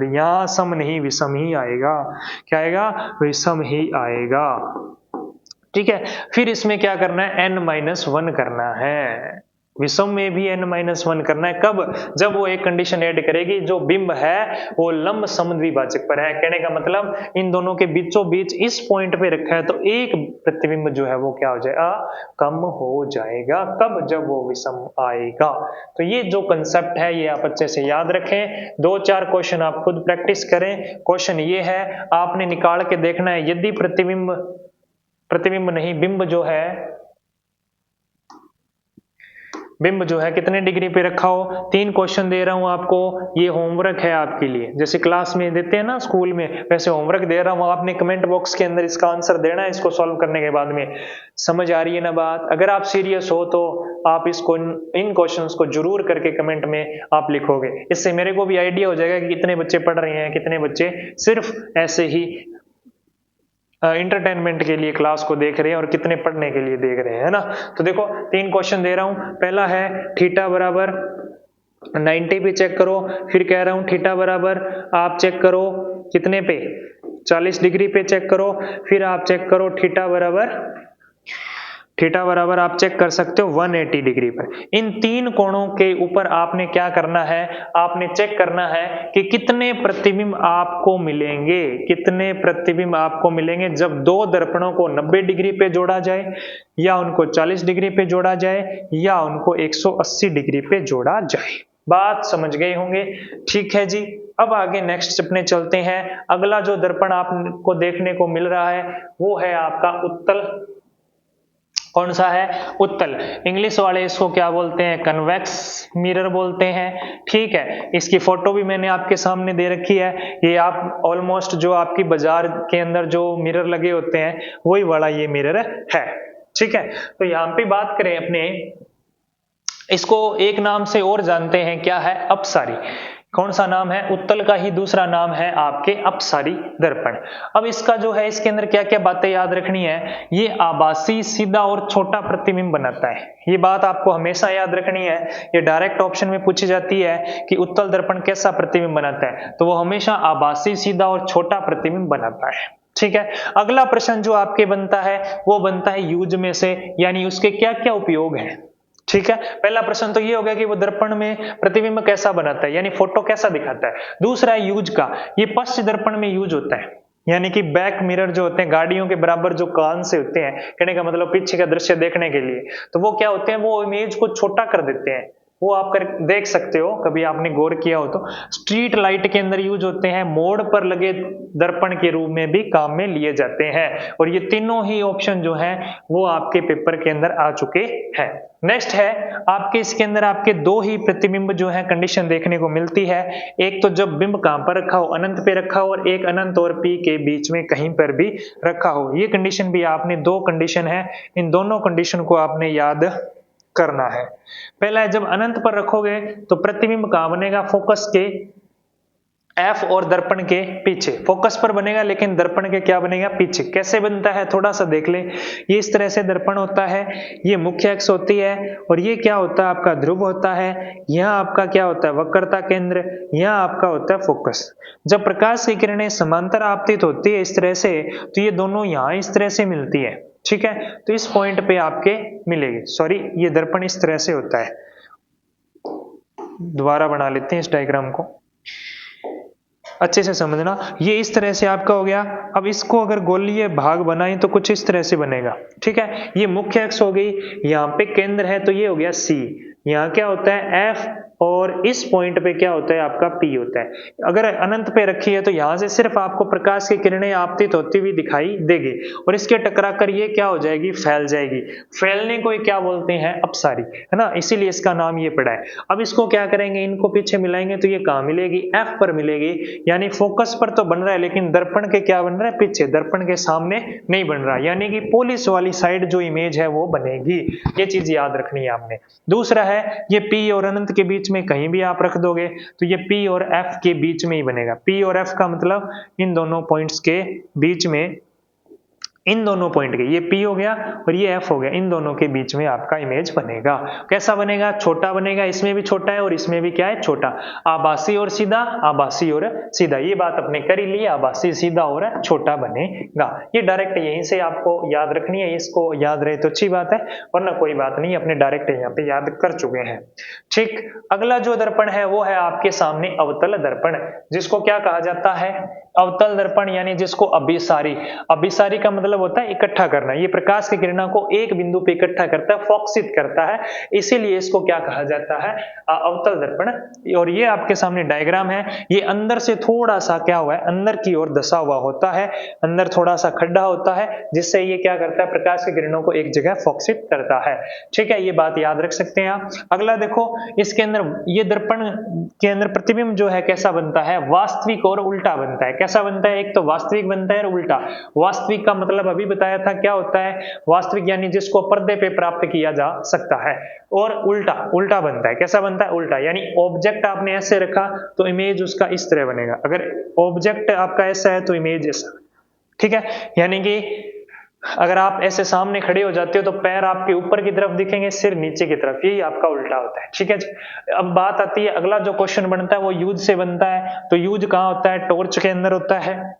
यहाँ सम नहीं विषम ही आएगा, क्या आएगा, विषम ही आएगा, ठीक है। फिर इसमें क्या करना है, n-1 करना है, विषम में भी n-1 करना है, कब, जब वो एक कंडीशन ऐड करेगी, जो बिंब है वो लंब समद्विभाजक पर है, कहने का मतलब इन दोनों के बीचों बीच इस पॉइंट पे रखा है, तो एक प्रतिबिंब जो है वो क्या हो जाएगा, कम हो जाएगा, कब, जब वो विषम आएगा। तो ये जो कंसेप्ट है ये आप अच्छे से याद रखें, 2-4 क्वेश्चन आप खुद प्रैक्टिस करें। क्वेश्चन ये है, आपने निकाल के देखना है, यदि प्रतिबिंब नहीं, बिंब जो है कितने डिग्री पे रखा हो, 3 क्वेश्चन दे रहा हूं आपको, ये होमवर्क है आपके लिए, जैसे क्लास में देते हैं ना स्कूल में, वैसे होमवर्क दे रहा हूं, आपने कमेंट बॉक्स के अंदर इसका आंसर देना है, इसको सॉल्व करने के बाद में। समझ आ रही है ना बात, अगर आप सीरियस हो तो आप इसको, इन क्वेश्चंस को जरूर करके कमेंट में आप लिखोगे, इससे मेरे को भी आइडिया हो जाएगा कि कितने बच्चे पढ़ रहे हैं, कितने बच्चे सिर्फ ऐसे ही इंटरटेनमेंट के लिए क्लास को देख रहे हैं और कितने पढ़ने के लिए देख रहे हैं, है ना। तो देखो 3 क्वेश्चन दे रहा हूं, पहला है थीटा बराबर 90 पे चेक करो, फिर कह रहा हूं थीटा बराबर आप चेक करो कितने पे, 40 डिग्री पे चेक करो, फिर आप चेक करो थीटा बराबर आप चेक कर सकते हो 180 डिग्री पर। इन 3 कोणों के ऊपर आपने क्या करना है, आपने चेक करना है कि कितने प्रतिबिंब आपको मिलेंगे, कितने प्रतिबिंब आपको मिलेंगे जब 2 दर्पणों को 90 डिग्री पे जोड़ा जाए, या उनको 40 डिग्री पे जोड़ा जाए, या उनको 180 डिग्री पे जोड़ा जाए। बात समझ गए होंगे, ठीक है जी। अब आगे नेक्स्ट अपने चलते हैं। अगला जो दर्पण आपको देखने को मिल रहा है वो है आपका उत्तल। कौन सा है, उत्तल। इंग्लिश वाले इसको क्या बोलते हैं, कन्वेक्स मिरर बोलते हैं, ठीक है। इसकी फोटो भी मैंने आपके सामने दे रखी है, ये आप ऑलमोस्ट जो आपकी बाजार के अंदर जो मिरर लगे होते हैं वही वाला ये मिरर है, ठीक है। तो यहाँ पे बात करें अपने, इसको एक नाम से और जानते हैं, क्या है, अपसारी। कौन सा नाम है, उत्तल का ही दूसरा नाम है आपके अपसारी दर्पण। अब इसका जो है, इसके अंदर क्या क्या बातें याद रखनी है, ये आभासी, सीधा और छोटा प्रतिबिंब बनाता है, ये बात आपको हमेशा याद रखनी है। ये डायरेक्ट ऑप्शन में पूछी जाती है कि उत्तल दर्पण कैसा प्रतिबिंब बनाता है, तो वो हमेशा आभासी, सीधा और छोटा प्रतिबिंब बनाता है, ठीक है। अगला प्रश्न जो आपके बनता है वो बनता है यूज में से, यानी उसके क्या क्या उपयोग हैं, ठीक है। पहला प्रश्न तो ये हो गया कि वो दर्पण में प्रतिबिंब कैसा बनाता है, यानी फोटो कैसा दिखाता है। दूसरा है यूज का, ये पश्च दर्पण में यूज होता है, यानी कि बैक मिरर जो होते हैं गाड़ियों के बराबर जो कान से होते हैं, कहने का मतलब पीछे का दृश्य देखने के लिए, तो वो क्या होते हैं, वो इमेज को छोटा कर देते हैं, वो आप देख सकते हो, कभी आपने गौर किया हो तो। स्ट्रीट लाइट के अंदर यूज होते हैं, मोड़ पर लगे दर्पण के रूप में भी काम में लिए जाते हैं, और ये तीनों ही ऑप्शन जो हैं वो आपके पेपर के अंदर आ चुके हैं। नेक्स्ट है आपके, इसके अंदर आपके 2 ही प्रतिबिंब जो है कंडीशन देखने को मिलती है, एक तो जब बिंब कहां पर रखा हो, अनंत पे रखा हो, और एक अनंत और पी के बीच में कहीं पर भी रखा हो। ये कंडीशन भी आपने, 2 कंडीशन है, इन दोनों कंडीशन को आपने याद करना है। पहला है, जब अनंत पर रखोगे तो प्रतिबिंब कहां बनेगा, फोकस के F और दर्पण के पीछे, फोकस पर बनेगा लेकिन दर्पण के क्या बनेगा, पीछे। कैसे बनता है थोड़ा सा देख ले, ये इस तरह से दर्पण होता है, ये मुख्य अक्ष होती है, और ये क्या होता है आपका ध्रुव होता है, यहाँ आपका क्या होता है वक्रता केंद्र, यहाँ आपका होता है फोकस। जब प्रकाश की किरणें समांतर आपतित होती है इस तरह से, तो ये दोनों यहाँ इस तरह से मिलती है, ठीक है। तो इस पॉइंट पे आपके मिलेगी, सॉरी ये दर्पण इस तरह से होता है। दोबारा बना लेते हैं इस डायग्राम को। अच्छे से समझना। ये इस तरह से आपका हो गया। अब इसको अगर गोलीय भाग बनाए तो कुछ इस तरह से बनेगा, ठीक है। ये मुख्य अक्ष हो गई, यहाँ पे केंद्र है तो ये हो गया C, यहाँ क्या होता है F, और इस पॉइंट पे क्या होता है आपका P होता है। अगर अनंत पे रखी है तो यहाँ से सिर्फ आपको प्रकाश की किरणें आपतित होती हुई दिखाई देगी और इसके टकरा कर ये क्या हो जाएगी, फैल जाएगी। फैलने को क्या बोलते हैं, अपसारी, है ना, इसीलिए इसका नाम ये पड़ा है। अब इसको क्या करेंगे, इनको पीछे मिलाएंगे तो ये कहाँ मिलेगी, F पर मिलेगी, यानी फोकस पर तो बन रहा है लेकिन दर्पण के क्या बन रहा है, पीछे, दर्पण के सामने नहीं बन रहा, यानी कि पोलिस वाली साइड जो इमेज है वो बनेगी। ये चीज याद रखनी है आपने। दूसरा है ये P और अनंत के बीच में कहीं भी आप रख दोगे तो ये P और F के बीच में ही बनेगा। P और F का मतलब इन दोनों पॉइंट्स के बीच में, इन दोनों पॉइंट के, ये P हो गया और ये F हो गया, इन दोनों के बीच में आपका इमेज बनेगा। कैसा बनेगा, छोटा बनेगा, इसमें भी छोटा है और इसमें भी क्या है, छोटा। आभासी और सीधा, आभासी और सीधा, ये बात अपने कर ही ली, आभासी, सीधा और छोटा बनेगा। ये डायरेक्ट यहीं से आपको याद रखनी है, इसको याद रहे तो अच्छी बात है, वरना कोई बात नहीं, अपने डायरेक्ट यहाँ पे याद कर चुके हैं। ठीक, अगला जो दर्पण है वो है आपके सामने अवतल दर्पण, जिसको क्या कहा जाता है, अवतल दर्पण, यानी जिसको अभिसारी, अभिसारी का मतलब होता है इकट्ठा करना। ये प्रकाश की किरणों को एक बिंदु पे इकट्ठा करता है, फोकसित करता है, इसीलिए इसको क्या कहा जाता है, अवतल दर्पण। और ये आपके सामने डायग्राम है, ये अंदर से थोड़ा सा क्या हुआ है, अंदर की ओर धसा हुआ होता है, अंदर थोड़ा सा खड्डा होता है, जिससे ये क्या करता है, प्रकाश की किरणों को एक जगह फोकसित करता है। ठीक है, ये बात याद रख सकते हैं आप। अगला देखो, इसके अंदर ये दर्पण के अंदर प्रतिबिंब जो है कैसा बनता है, वास्तविक और उल्टा बनता है। कैसा बनता है, एक तो वास्तविक बनता है और उल्टा। वास्तविक का मतलब अभी बताया था क्या होता है, वास्तविक यानी जिसको पर्दे पे प्राप्त किया जा सकता है, और उल्टा, उल्टा बनता है। कैसा बनता है, उल्टा, यानी ऑब्जेक्ट आपने ऐसे रखा तो इमेज उसका इस तरह बनेगा, अगर ऑब्जेक्ट आपका ऐसा है तो इमेज ऐसा। ठीक है, यानी कि अगर आप ऐसे सामने खड़े हो जाते हो तो पैर आपके ऊपर की तरफ दिखेंगे, सिर नीचे की तरफ, यही आपका उल्टा होता है। ठीक है जी। अब बात आती है, अगला जो क्वेश्चन बनता है वो यूज से बनता है। तो यूज कहाँ होता है, टॉर्च के अंदर होता है,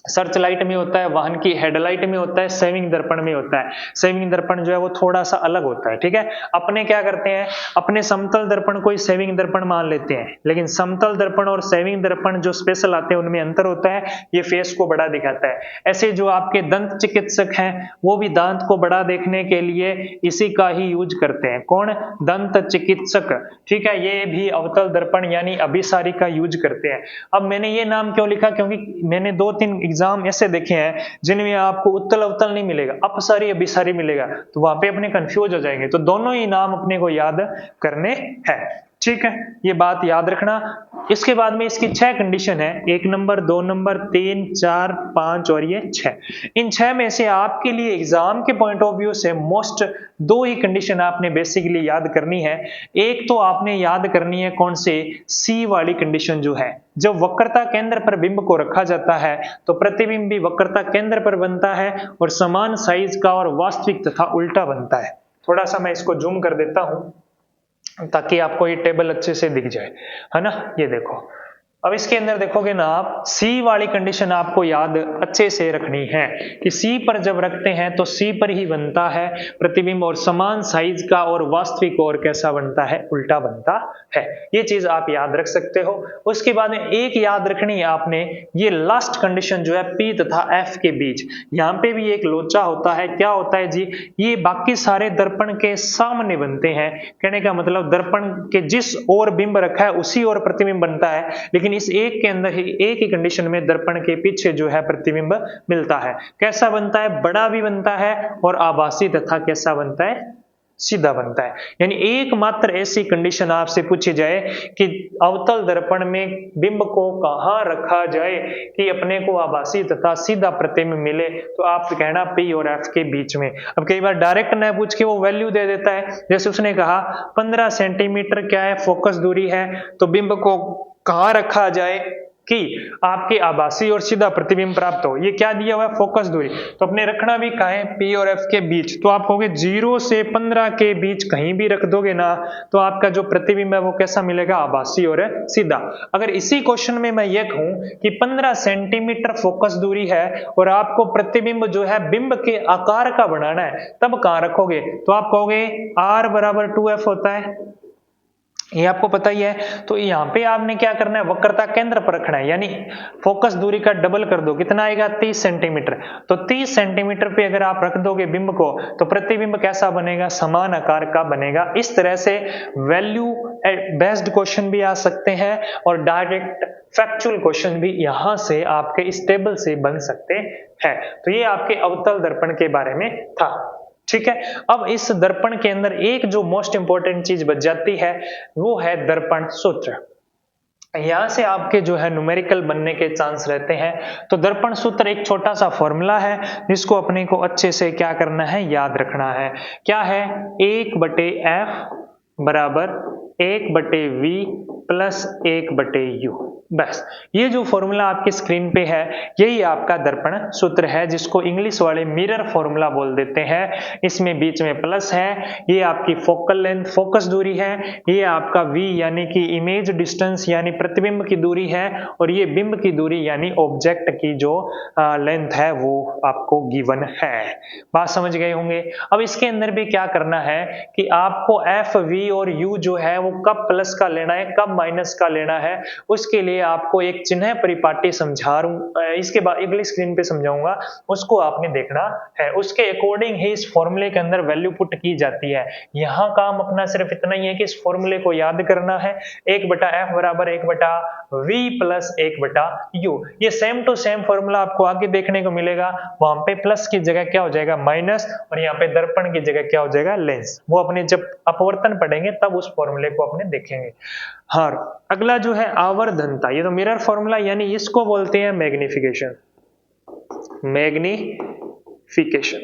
सर्च लाइट में होता है, वाहन की हेडलाइट में होता है, सेविंग दर्पण में होता है। सेविंग दर्पण जो है वो थोड़ा सा अलग होता है। ठीक है, अपने क्या करते हैं, अपने समतल दर्पण को ही सेविंग दर्पण मान लेते हैं, लेकिन समतल दर्पण और सेविंग दर्पण जो स्पेशल आते हैं उनमें अंतर होता है, ये फेस को बड़ा दिखाता है। ऐसे जो आपके दंत चिकित्सक हैं वो भी दांत को बड़ा देखने के लिए इसी का ही यूज करते हैं। कौन, दंत चिकित्सक। ठीक है, ये भी अवतल दर्पण यानी अभिसारी का यूज करते हैं। अब मैंने ये नाम क्यों लिखा, क्योंकि मैंने 2-3 एग्जाम ऐसे देखे हैं जिनमें आपको उत्तल अवतल नहीं मिलेगा, अपसारी अभिसारी मिलेगा, तो वहां पे अपने कंफ्यूज हो जाएंगे। तो दोनों ही नाम अपने को याद करने हैं। ठीक है, ये बात याद रखना। इसके बाद में इसकी 6 कंडीशन है, 1 नंबर, 2 नंबर, 3, 4, 5 और ये 6। इन 6 में से आपके लिए एग्जाम के पॉइंट ऑफ व्यू से मोस्ट 2 ही कंडीशन आपने बेसिकली याद करनी है। एक तो आपने याद करनी है कौन से, सी वाली कंडीशन जो है, जब वक्रता केंद्र पर बिंब को रखा जाता है तो प्रतिबिंब भी वक्रता केंद्र पर बनता है और समान साइज का और वास्तविक तथा उल्टा बनता है। थोड़ा सा मैं इसको जूम कर देता हूं ताकि आपको ये टेबल अच्छे से दिख जाए, है ना। ये देखो, अब इसके अंदर देखोगे ना आप, सी वाली कंडीशन आपको याद अच्छे से रखनी है कि सी पर जब रखते हैं तो सी पर ही बनता है प्रतिबिंब और समान साइज का, और वास्तविक और कैसा बनता है, उल्टा बनता है। ये चीज आप याद रख सकते हो। उसके बाद में एक याद रखनी है आपने, ये लास्ट कंडीशन जो है पी तथा एफ के बीच, यहाँ पे भी एक लोचा होता है। क्या होता है जी, ये बाकी सारे दर्पण के सामने बनते हैं। कहने का मतलब दर्पण के जिस ओर बिंब रखा है उसी ओर प्रतिबिंब बनता है, लेकिन इस एक के अंदर ही, एक ही कंडीशन में दर्पण के पीछे जो है प्रतिबिंब मिलता है। कैसा बनता है, बड़ा भी बनता है और आभासी तथा कैसा बनता है, सीधा बनता है। यानी एकमात्र ऐसी कंडीशन आपसे पूछी जाए कि अवतल दर्पण में बिंब को कहां रखा जाए कि अपने को आभासी तथा सीधा प्रतिबिंब मिले, तो आप कहना पी और एफ के बीच में। अब कई बार डायरेक्ट न पूछ के वो वैल्यू दे देता है, जैसे उसने कहा 15 सेंटीमीटर क्या है फोकस दूरी है, तो बिंब को कहां रखा जाए कि आपके आभासी और सीधा प्रतिबिंब प्राप्त हो। ये क्या दिया हुआ है, फोकस दूरी, तो अपने रखना भी कहाँ है, पी और एफ के बीच। तो आप कहोगे 0 से 15 के बीच कहीं भी रख दोगे ना तो आपका जो प्रतिबिंब है वो कैसा मिलेगा, आभासी और सीधा। अगर इसी क्वेश्चन में मैं ये कहूं कि 15 सेंटीमीटर फोकस दूरी है और आपको प्रतिबिंब जो है बिंब के आकार का बनाना है, तब कहां रखोगे, तो आप कहोगे R = 2F होता है। ये आपको पता ही है। तो यहाँ पे आपने क्या करना है, वक्रता केंद्र पर रखना है, यानी फोकस दूरी का डबल कर दो, कितना आएगा 30 सेंटीमीटर। तो 30 सेंटीमीटर पे अगर आप रख दोगे बिंब को तो प्रतिबिंब कैसा बनेगा, समान आकार का बनेगा। इस तरह से वैल्यू बेस्ड क्वेश्चन भी आ सकते हैं और डायरेक्ट फैक्चुअल क्वेश्चन भी यहां से आपके इस टेबल से बन सकते हैं। तो ये आपके अवतल दर्पण के बारे में था। ठीक है, अब इस दर्पण के अंदर एक जो मोस्ट इंपॉर्टेंट चीज बच जाती है वो है दर्पण सूत्र। यहां से आपके जो है न्यूमेरिकल बनने के चांस रहते हैं। तो दर्पण सूत्र एक छोटा सा फॉर्मूला है जिसको अपने को अच्छे से क्या करना है, याद रखना है। क्या है, 1/f बराबर 1/v प्लस 1/u। बस ये जो फॉर्मूला आपकी स्क्रीन पे है यही आपका दर्पण सूत्र है, जिसको इंग्लिश वाले मिरर फॉर्मूला बोल देते हैं। इसमें बीच में प्लस है, ये आपकी फोकल लेंथ फोकस दूरी है, ये आपका v यानी कि इमेज डिस्टेंस यानी प्रतिबिंब की दूरी है, और ये बिंब की दूरी यानी ऑब्जेक्ट की जो लेंथ है वो आपको गिवन है। बात समझ गए होंगे। अब इसके अंदर भी क्या करना है कि आपको f, v और u जो है वो कब प्लस का लेना है कब माइनस का लेना है, उसके लिए आपको एक चिन्ह परिपाटी समझा रहा हूं, इसके बाद अगली स्क्रीन पे समझाऊंगा, उसको आपने देखना है। उसके अकॉर्डिंग ही इस फॉर्मूले के अंदर वैल्यू पुट की जाती है। यहां काम अपना सिर्फ इतना ही है कि इस फॉर्मूले को याद करना है, 1/f बराबर 1/v प्लस 1/u। ये सेम टू सेम फॉर्मूला आपको आगे देखने को मिलेगा। वहां पे प्लस की जगह क्या हो जाएगा माइनस, और यहाँ पे दर्पण की जगह क्या हो जाएगा लेंस। वो अपने जब अपवर्तन पढ़ेंगे तब उस फॉर्मूले को अपने देखेंगे। हाँ, अगला जो है आवर्धनता, ये तो मिरर फॉर्मूला यानी इसको बोलते हैं मैग्निफिकेशन। मैग्निफिकेशन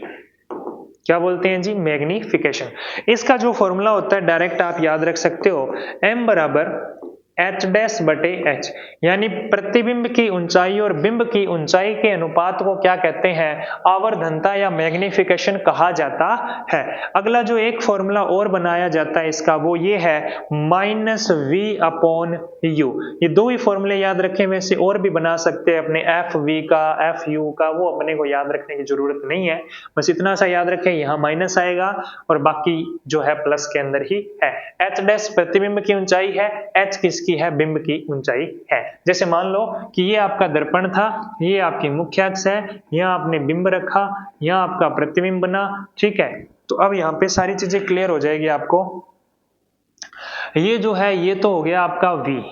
क्या बोलते हैं जी, मैग्निफिकेशन। इसका जो फॉर्मूला होता है डायरेक्ट आप याद रख सकते हो, m बराबर h'/h, यानी प्रतिबिंब की ऊंचाई और बिंब की ऊंचाई के अनुपात को क्या कहते हैं, आवर्धनता या मैग्निफिकेशन कहा जाता है। अगला जो एक फॉर्मूला और बनाया जाता है इसका वो ये है -v/u। ये दो ही फॉर्मूले याद रखें, वैसे और भी बना सकते हैं अपने f_v का f_u का, वो अपने को याद रखने की जरूरत नहीं है। बस इतना सा याद रखें, यहाँ माइनस आएगा और बाकी जो है प्लस के अंदर ही है। h' प्रतिबिंब की ऊंचाई है, h किसकी है, बिंब की ऊंचाई है। जैसे मान लो कि ये आपका दर्पण था, ये आपकी मुख्य अक्ष है, यहाँ आपने बिंब रखा, यहाँ आपका प्रतिबिंब बना। ठीक है, तो अब यहाँ पे सारी चीजें क्लियर हो जाएगी आपको। ये जो है ये तो हो गया आपका v,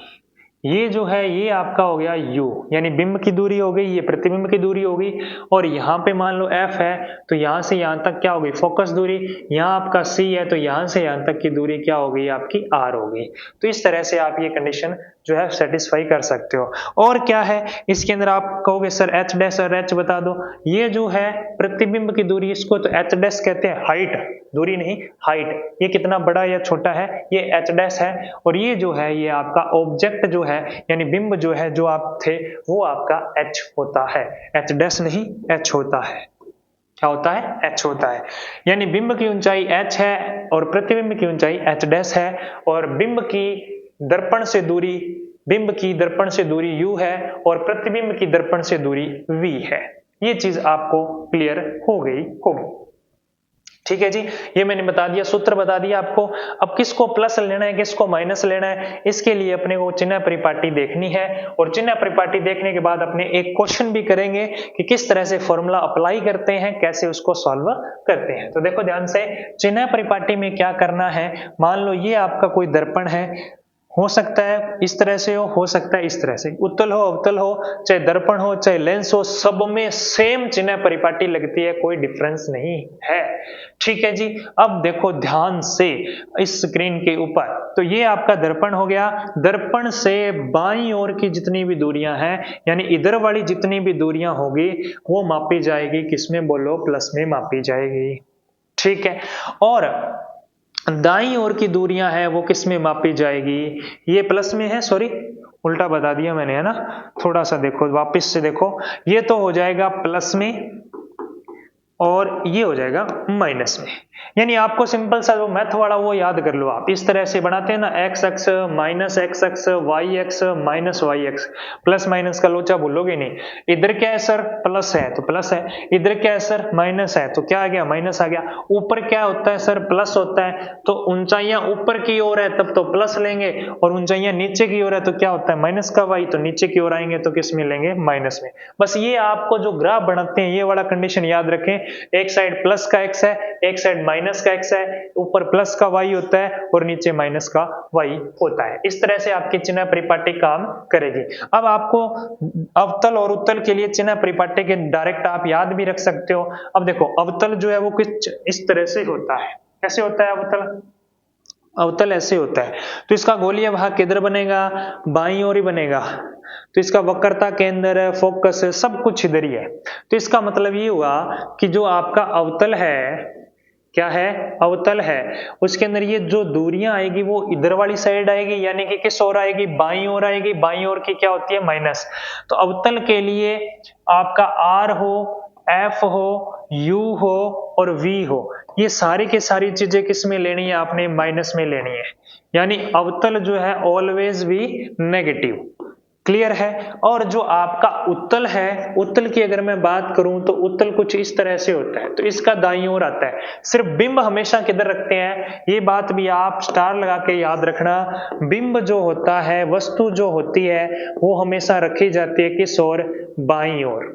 ये जो है ये आपका हो गया u, यानी बिंब की दूरी हो गई, ये प्रतिबिंब की दूरी हो गई, और यहाँ पे मान लो f है तो यहाँ से यहाँ तक क्या हो गई फोकस दूरी, यहाँ आपका c है तो यहाँ से यहाँ तक की दूरी क्या हो गई आपकी r हो गई। तो इस तरह से आप ये कंडीशन जो है सेटिस्फाई कर सकते हो। और क्या है इसके अंदर, आप कहोगे सर h' और h बता दो। ये जो है प्रतिबिंब की दूरी, इसको तो h' कहते हैं, हाइट, दूरी नहीं हाइट। ये कितना बड़ा या छोटा है, ये h' है, और ये जो है ये आपका ऑब्जेक्ट जो है यानी बिंब जो है जो आप थे वो आपका h होता है, h' नहीं h होता है। क्या होता है, h होता है। यानी बिंब की ऊंचाई h है और प्रतिबिंब की ऊंचाई h' है, और बिंब की दर्पण से दूरी, बिंब की दर्पण से दूरी u है और प्रतिबिंब की दर्पण से दूरी v है। ये चीज आपको क्लियर हो गई होगी। ठीक है जी, ये मैंने बता दिया, सूत्र बता दिया आपको। अब किसको प्लस लेना है किसको माइनस लेना है, इसके लिए अपने को चिन्ह परिपाटी देखनी है, और चिन्ह परिपाटी देखने के बाद अपने एक क्वेश्चन भी करेंगे कि किस तरह से फॉर्मूला अप्लाई करते हैं, कैसे उसको सॉल्व करते हैं। तो देखो ध्यान से, चिन्ह परिपाटी में क्या करना है, मान लो ये आपका कोई दर्पण है, हो सकता है इस तरह से हो सकता है इस तरह से, उत्तल हो अवतल हो, चाहे दर्पण हो चाहे लेंस हो, सब में सेम चिन्ह परिपाटी लगती है, कोई डिफरेंस नहीं है। ठीक है जी, अब देखो ध्यान से इस स्क्रीन के ऊपर, तो ये आपका दर्पण हो गया, दर्पण से बाईं ओर की जितनी भी दूरियां हैं यानी इधर वाली जितनी भी दूरियां होगी वो मापी जाएगी, किसमें बोलो, प्लस में मापी जाएगी। ठीक है, और दाईं ओर की दूरियां हैं वो किस में मापी जाएगी, ये प्लस में है, सॉरी उल्टा बता दिया मैंने, है ना, थोड़ा सा देखो वापस से देखो, ये तो हो जाएगा प्लस में और ये हो जाएगा माइनस में। यानी आपको सिंपल सा जो मैथ वाला वो याद कर लो आप। इस तरह से बनाते हैं ना, X X minus X X Y X minus Y X, plus minus का लोचा भूलोगे नहीं। इधर क्या है सर, प्लस है तो प्लस है, इधर क्या है सर, माइनस है तो क्या आ गया, माइनस आ गया। ऊपर क्या होता है सर, प्लस होता है, तो ऊंचाइयां ऊपर की ओर है तब तो प्लस लेंगे, और ऊंचाइयां नीचे की ओर है तो क्या होता है, माइनस का वाई, तो नीचे की ओर आएंगे तो किस में लेंगे, माइनस में। बस ये आपको जो ग्राफ बनाते हैं ये वाला कंडीशन याद रखें, एक साइड प्लस का एक्स है, एक साइड माइनस का एक्स है, ऊपर प्लस का वाई होता है और नीचे माइनस का वाई होता है। इस तरह से आपकी चिन्ह परिपाटी काम करेगी। अब आपको अवतल और उत्तल के लिए चिन्ह परिपाटी के डायरेक्ट आप याद भी रख सकते हो। अब देखो अवतल जो है वो कुछ इस तरह से होता है, कैसे होता है अवतल, अवतल ऐसे होता है, तो इसका गोलीय भाग किधर बनेगा, बाईं ओर ही बनेगा, तो इसका वक्रता केंद्र है, फोकस है, सब कुछ इधर ही है। तो इसका मतलब ये हुआ कि जो आपका अवतल है, क्या है, अवतल है, उसके अंदर ये जो दूरियां आएगी वो इधर वाली साइड आएगी, यानी कि किस ओर आएगी, बाईं ओर आएगी। बाईं ओर की क्या होती है, माइनस। तो अवतल के लिए आपका आर हो, एफ हो, यू हो और वी हो, ये सारी की सारी चीजें किस में लेनी है आपने, माइनस में लेनी है। यानी अवतल जो है ऑलवेज भी नेगेटिव, क्लियर है। और जो आपका उत्तल है, उत्तल की अगर मैं बात करूं तो उत्तल कुछ इस तरह से होता है, तो इसका दाईं ओर आता है। सिर्फ बिंब हमेशा किधर रखते हैं, ये बात भी आप स्टार लगा के याद रखना, बिंब जो होता है, वस्तु जो होती है वो हमेशा रखी जाती है किस ओर, बाईं ओर।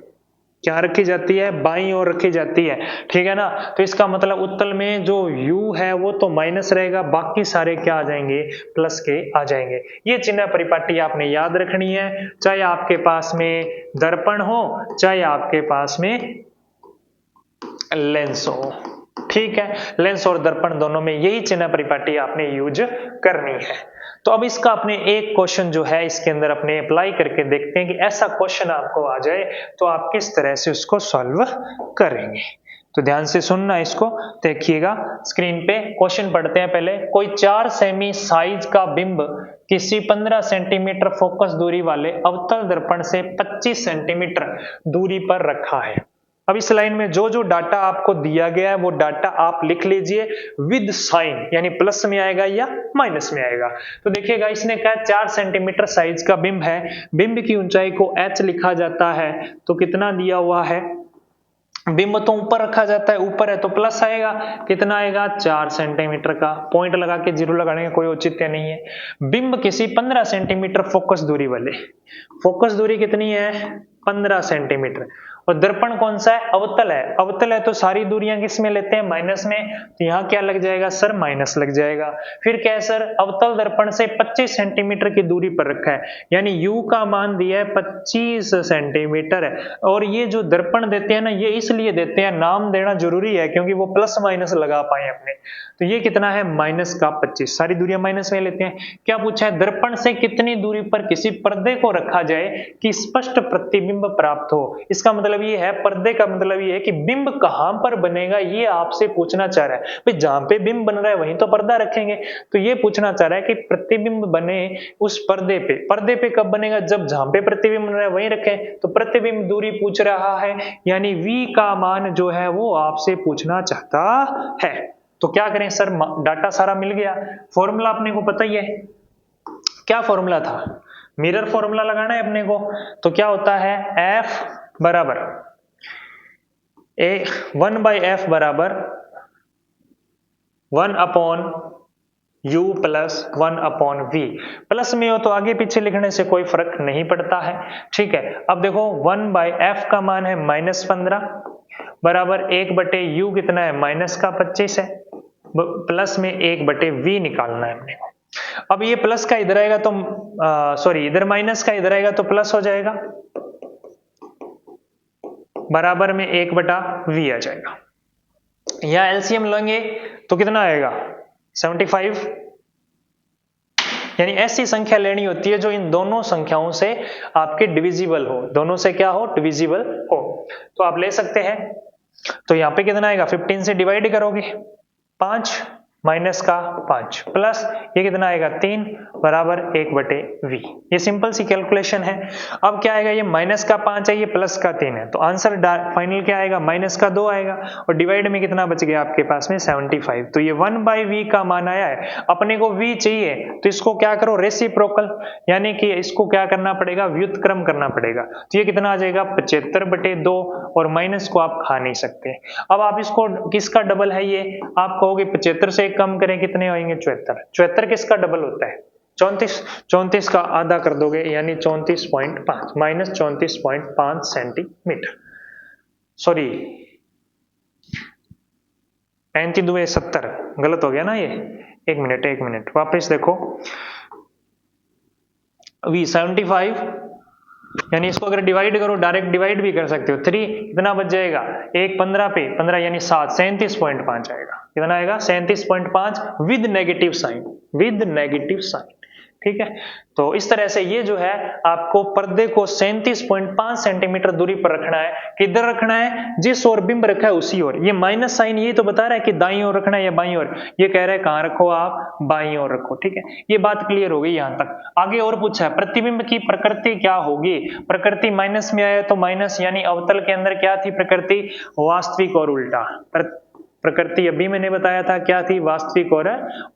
क्या रखी जाती है, बाईं ओर रखी जाती है, ठीक है ना। तो इसका मतलब उत्तल में जो u है वो तो माइनस रहेगा, बाकी सारे क्या आ जाएंगे, प्लस के आ जाएंगे। ये चिन्ह परिपाटी आपने याद रखनी है, चाहे आपके पास में दर्पण हो, चाहे आपके पास में लेंस हो, ठीक है। लेंस और दर्पण दोनों में यही चिन्ह परिपाटी आपने यूज करनी है। तो अब इसका अपने एक क्वेश्चन जो है इसके अंदर अपने अप्लाई करके देखते हैं कि ऐसा क्वेश्चन आपको आ जाए तो आप किस तरह से उसको सॉल्व करेंगे। तो ध्यान से सुनना इसको, देखिएगा स्क्रीन पे क्वेश्चन पढ़ते हैं पहले। कोई 4 सेमी साइज का बिंब किसी 15 सेंटीमीटर फोकस दूरी वाले अवतल दर्पण से 25 सेंटीमीटर दूरी पर रखा है। अब इस लाइन में जो जो डाटा आपको दिया गया है वो डाटा आप लिख लीजिए विद साइन, यानी प्लस में आएगा या माइनस में आएगा। तो देखिएगा इसने कहा 4 सेंटीमीटर साइज का बिंब है, बिंब की ऊंचाई को h लिखा जाता है, तो कितना दिया हुआ है, बिंब तो ऊपर रखा जाता है, ऊपर है तो प्लस आएगा, कितना आएगा 4 सेंटीमीटर का, पॉइंट लगा के जीरो लगाने का कोई औचित्य नहीं है। बिंब किसी 15 सेंटीमीटर फोकस दूरी वाले, फोकस दूरी कितनी है 15 सेंटीमीटर, और दर्पण कौन सा है, अवतल है, अवतल है तो सारी दूरियां किस में लेते हैं, माइनस में, तो यहाँ क्या लग जाएगा सर, माइनस लग जाएगा। फिर क्या है सर, अवतल दर्पण से 25 सेंटीमीटर की दूरी पर रखा है, यानी u का मान दिया है 25 सेंटीमीटर है। और ये जो दर्पण देते हैं ना, ये इसलिए देते हैं, नाम देना जरूरी है क्योंकि वो प्लस माइनस लगा पाए अपने। तो ये कितना है, माइनस का 25, सारी दूरियां माइनस में लेते हैं। क्या पूछा है, दर्पण से कितनी दूरी पर किसी पर्दे को रखा जाए कि स्पष्ट प्रतिबिंब प्राप्त हो। इसका मतलब ये है, पर्दे का मतलब ये है कि बिंब कहां पर बनेगा, ये आपसे पूछना चाह रहा है। भाई जहां पे बिंब बन रहा है वहीं तो पर्दा रखेंगे, तो ये पूछना चाह रहा है कि प्रतिबिंब बने उस पर्दे पे, पर्दे पे कब बनेगा, जब जहां पे प्रतिबिंब बन रहा है वहीं रखें। तो प्रतिबिंब दूरी पूछ रहा है, यानी v का मान जो है वो आपसे पूछना चाहता है। तो क्या करें सर, डाटा सारा मिल गया, फॉर्मूला अपने को पता ही है, क्या फॉर्मूला था, मिरर फॉर्मूला लगाना है अपने को। तो क्या होता है, F बराबर 1/f बराबर 1/u प्लस 1/v। प्लस में हो तो आगे पीछे लिखने से कोई फर्क नहीं पड़ता है, ठीक है। अब देखो 1/f का मान है -15 बराबर 1/u कितना है, माइनस का 25 है, प्लस में 1/v निकालना है अपने को। अब ये प्लस का इधर आएगा तो सॉरी इधर माइनस का इधर आएगा तो प्लस हो जाएगा, बराबर में 1/v आ जाएगा। यहां एलसीएम लेंगे तो कितना आएगा 75, यानी ऐसी संख्या लेनी होती है जो इन दोनों संख्याओं से आपके डिविजिबल हो, दोनों से क्या हो, डिविजिबल हो। तो आप ले सकते हैं, तो यहां पे कितना आएगा, 15 से डिवाइड करोगे 5, माइनस का 5 प्लस ये कितना आएगा 3 बराबर 1/v। ये सिंपल सी कैलकुलेशन है। अब क्या आएगा, ये माइनस का 5 है, ये प्लस का 3 है, तो आंसर फाइनल क्या आएगा, माइनस का 2 आएगा। और डिवाइड में कितना बच गया आपके पास में 75। तो ये 1/v का मान आया है। अपने को v चाहिए तो इसको क्या करो, रेसिप्रोकल, यानी कि इसको क्या करना पड़ेगा, व्युत्क्रम करना पड़ेगा। तो ये कितना आ जाएगा 75/2 और माइनस को आप खा नहीं सकते। अब आप इसको किसका डबल है, ये आप कहोगे 75 से कम करें कितने आएंगे 74। 74 किसका डबल होता है 34। 34 का आधा कर दोगे यानी 34.5 माइनस 34.5 सेंटीमीटर। सॉरी 35×2 = 70, गलत हो गया ना ये। एक मिनट वापस देखो। v 75 यानी इसको अगर डिवाइड करो, डायरेक्ट डिवाइड भी कर सकते हो, 3 कितना बच जाएगा, 1 15 पे 15 यानी 7, 37.5 आएगा। कितना आएगा 37.5 विद नेगेटिव साइन। ठीक है, तो इस तरह से ये जो है आपको पर्दे को 37.5 सेंटीमीटर दूरी पर रखना है। किधर रखना है, जिस ओर बिंब रखा है उसी ओर। ये माइनस साइन ये तो बता रहा है कि दाईं ओर रखना है या बाईं ओर, ये कह रहा है कहां रखो आप, बाईं ओर रखो। ठीक है, ये बात क्लियर हो गई यहां तक। आगे और पूछा है प्रतिबिंब की प्रकृति क्या होगी। प्रकृति माइनस में आया तो माइनस, यानी अवतल के अंदर क्या थी प्रकृति, वास्तविक और उल्टा। प्रकृति अभी मैंने बताया था क्या थी, वास्तविक और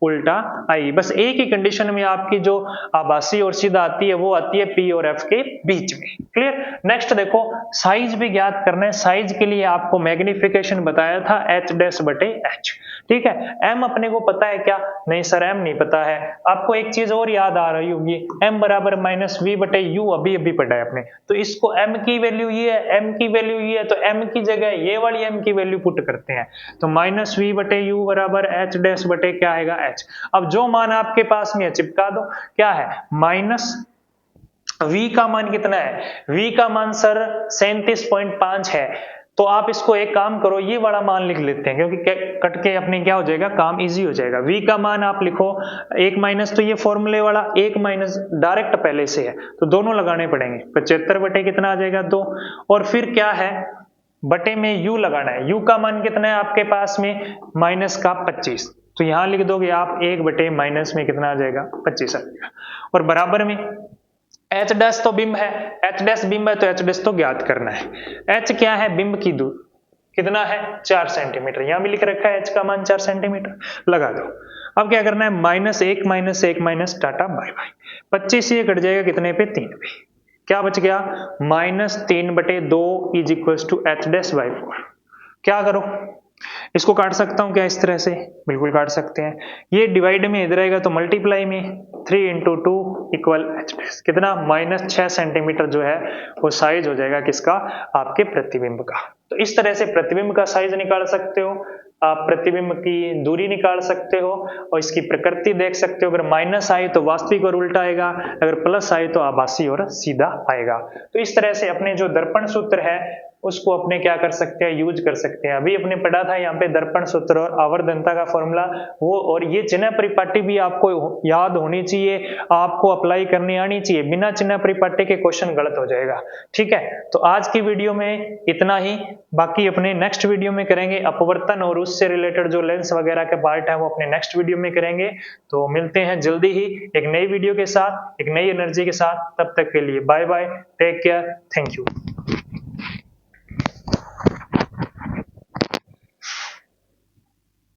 उल्टा आई। बस एक ही कंडीशन में आपकी जो आभासी और सीधा आती है वो आती है P और F के बीच में। क्लियर। नेक्स्ट देखो, साइज भी ज्ञात करना है। साइज के लिए आपको मैग्निफिकेशन बताया था H'/H। ठीक है, M अपने को पता है क्या, नहीं सर M नहीं पता है। आपको एक चीज और याद आ रही होगी, M बराबर -v/u अभी अभी पढ़ा है अपने। तो इसको M की वैल्यू ये है, M की वैल्यू ये है, तो M की जगह ये वाली M की वैल्यू पुट करते हैं। तो -v/u बराबर H' बटे क्या आएगा H। अब जो मान आपके पास में है चिपका दो। क्या है, v का मान कितना है, v का मान सर 37.5 है। तो आप इसको एक काम करो, ये वाला मान लिख लेते हैं, क्योंकि कट के अपने क्या हो जाएगा, काम इजी हो जाएगा। v का मान आप लिखो 1 माइनस, तो ये फॉर्मूले वाला 1 माइनस डायरेक्ट पहले से है, तो दोनों लगाने पड़ेंगे। 75 बटे कितना आ जाएगा 2, और फिर क्या है बटे में u लगाना है। u का मान कितना है आपके पास में, माइनस का 25, तो यहां लिख दोगे आप 1 बटे माइनस में कितना आ जाएगा 25 आ जाएगा। और बराबर में H' तो बिंब है, H' बिंब है तो H' तो ज्ञात करना है। H क्या है, बिंब की दूर कितना है 4 सेंटीमीटर, यहां भी लिख रखा है H का मान 4 सेंटीमीटर, लगा दो। अब क्या करना है, -1 -1 टाटा बाय बाय, 25 ये कट जाएगा कितने पे 3 पे, क्या बच गया -3/2 = H'/4। क्या करो, इसको काट सकता हूं क्या इस तरह से, बिल्कुल काट सकते हैं। ये डिवाइड में इधर आएगा तो मल्टीप्लाई में, 3 × 2 = H', कितना -6 सेंटीमीटर जो है वो साइज हो जाएगा किसका, आपके प्रतिबिंब का। तो इस तरह से प्रतिबिंब का साइज निकाल सकते हो आप, प्रतिबिंब की दूरी निकाल सकते हो और इसकी प्रकृति देख सकते हो। अगर माइनस आए तो वास्तविक और उल्टा आएगा, अगर प्लस आए तो आभासी और सीधा आएगा। तो इस तरह से अपने जो दर्पण सूत्र है उसको अपने क्या कर सकते हैं, यूज कर सकते हैं। अभी अपने पढ़ा था यहाँ पे दर्पण सूत्र और आवर्धनता का फॉर्मूला, वो और ये चिन्ह परिपाटी भी आपको याद होनी चाहिए, आपको अप्लाई करनी आनी चाहिए। बिना चिन्ह परिपाटी के क्वेश्चन गलत हो जाएगा। ठीक है, तो आज की वीडियो में इतना ही, बाकी अपने नेक्स्ट वीडियो में करेंगे अपवर्तन और उससे रिलेटेड जो लेंस वगैरह के पार्ट है वो अपने नेक्स्ट वीडियो में करेंगे। तो मिलते हैं जल्दी ही एक नई वीडियो के साथ, एक नई एनर्जी के साथ। तब तक के लिए bye bye, take care, thank you.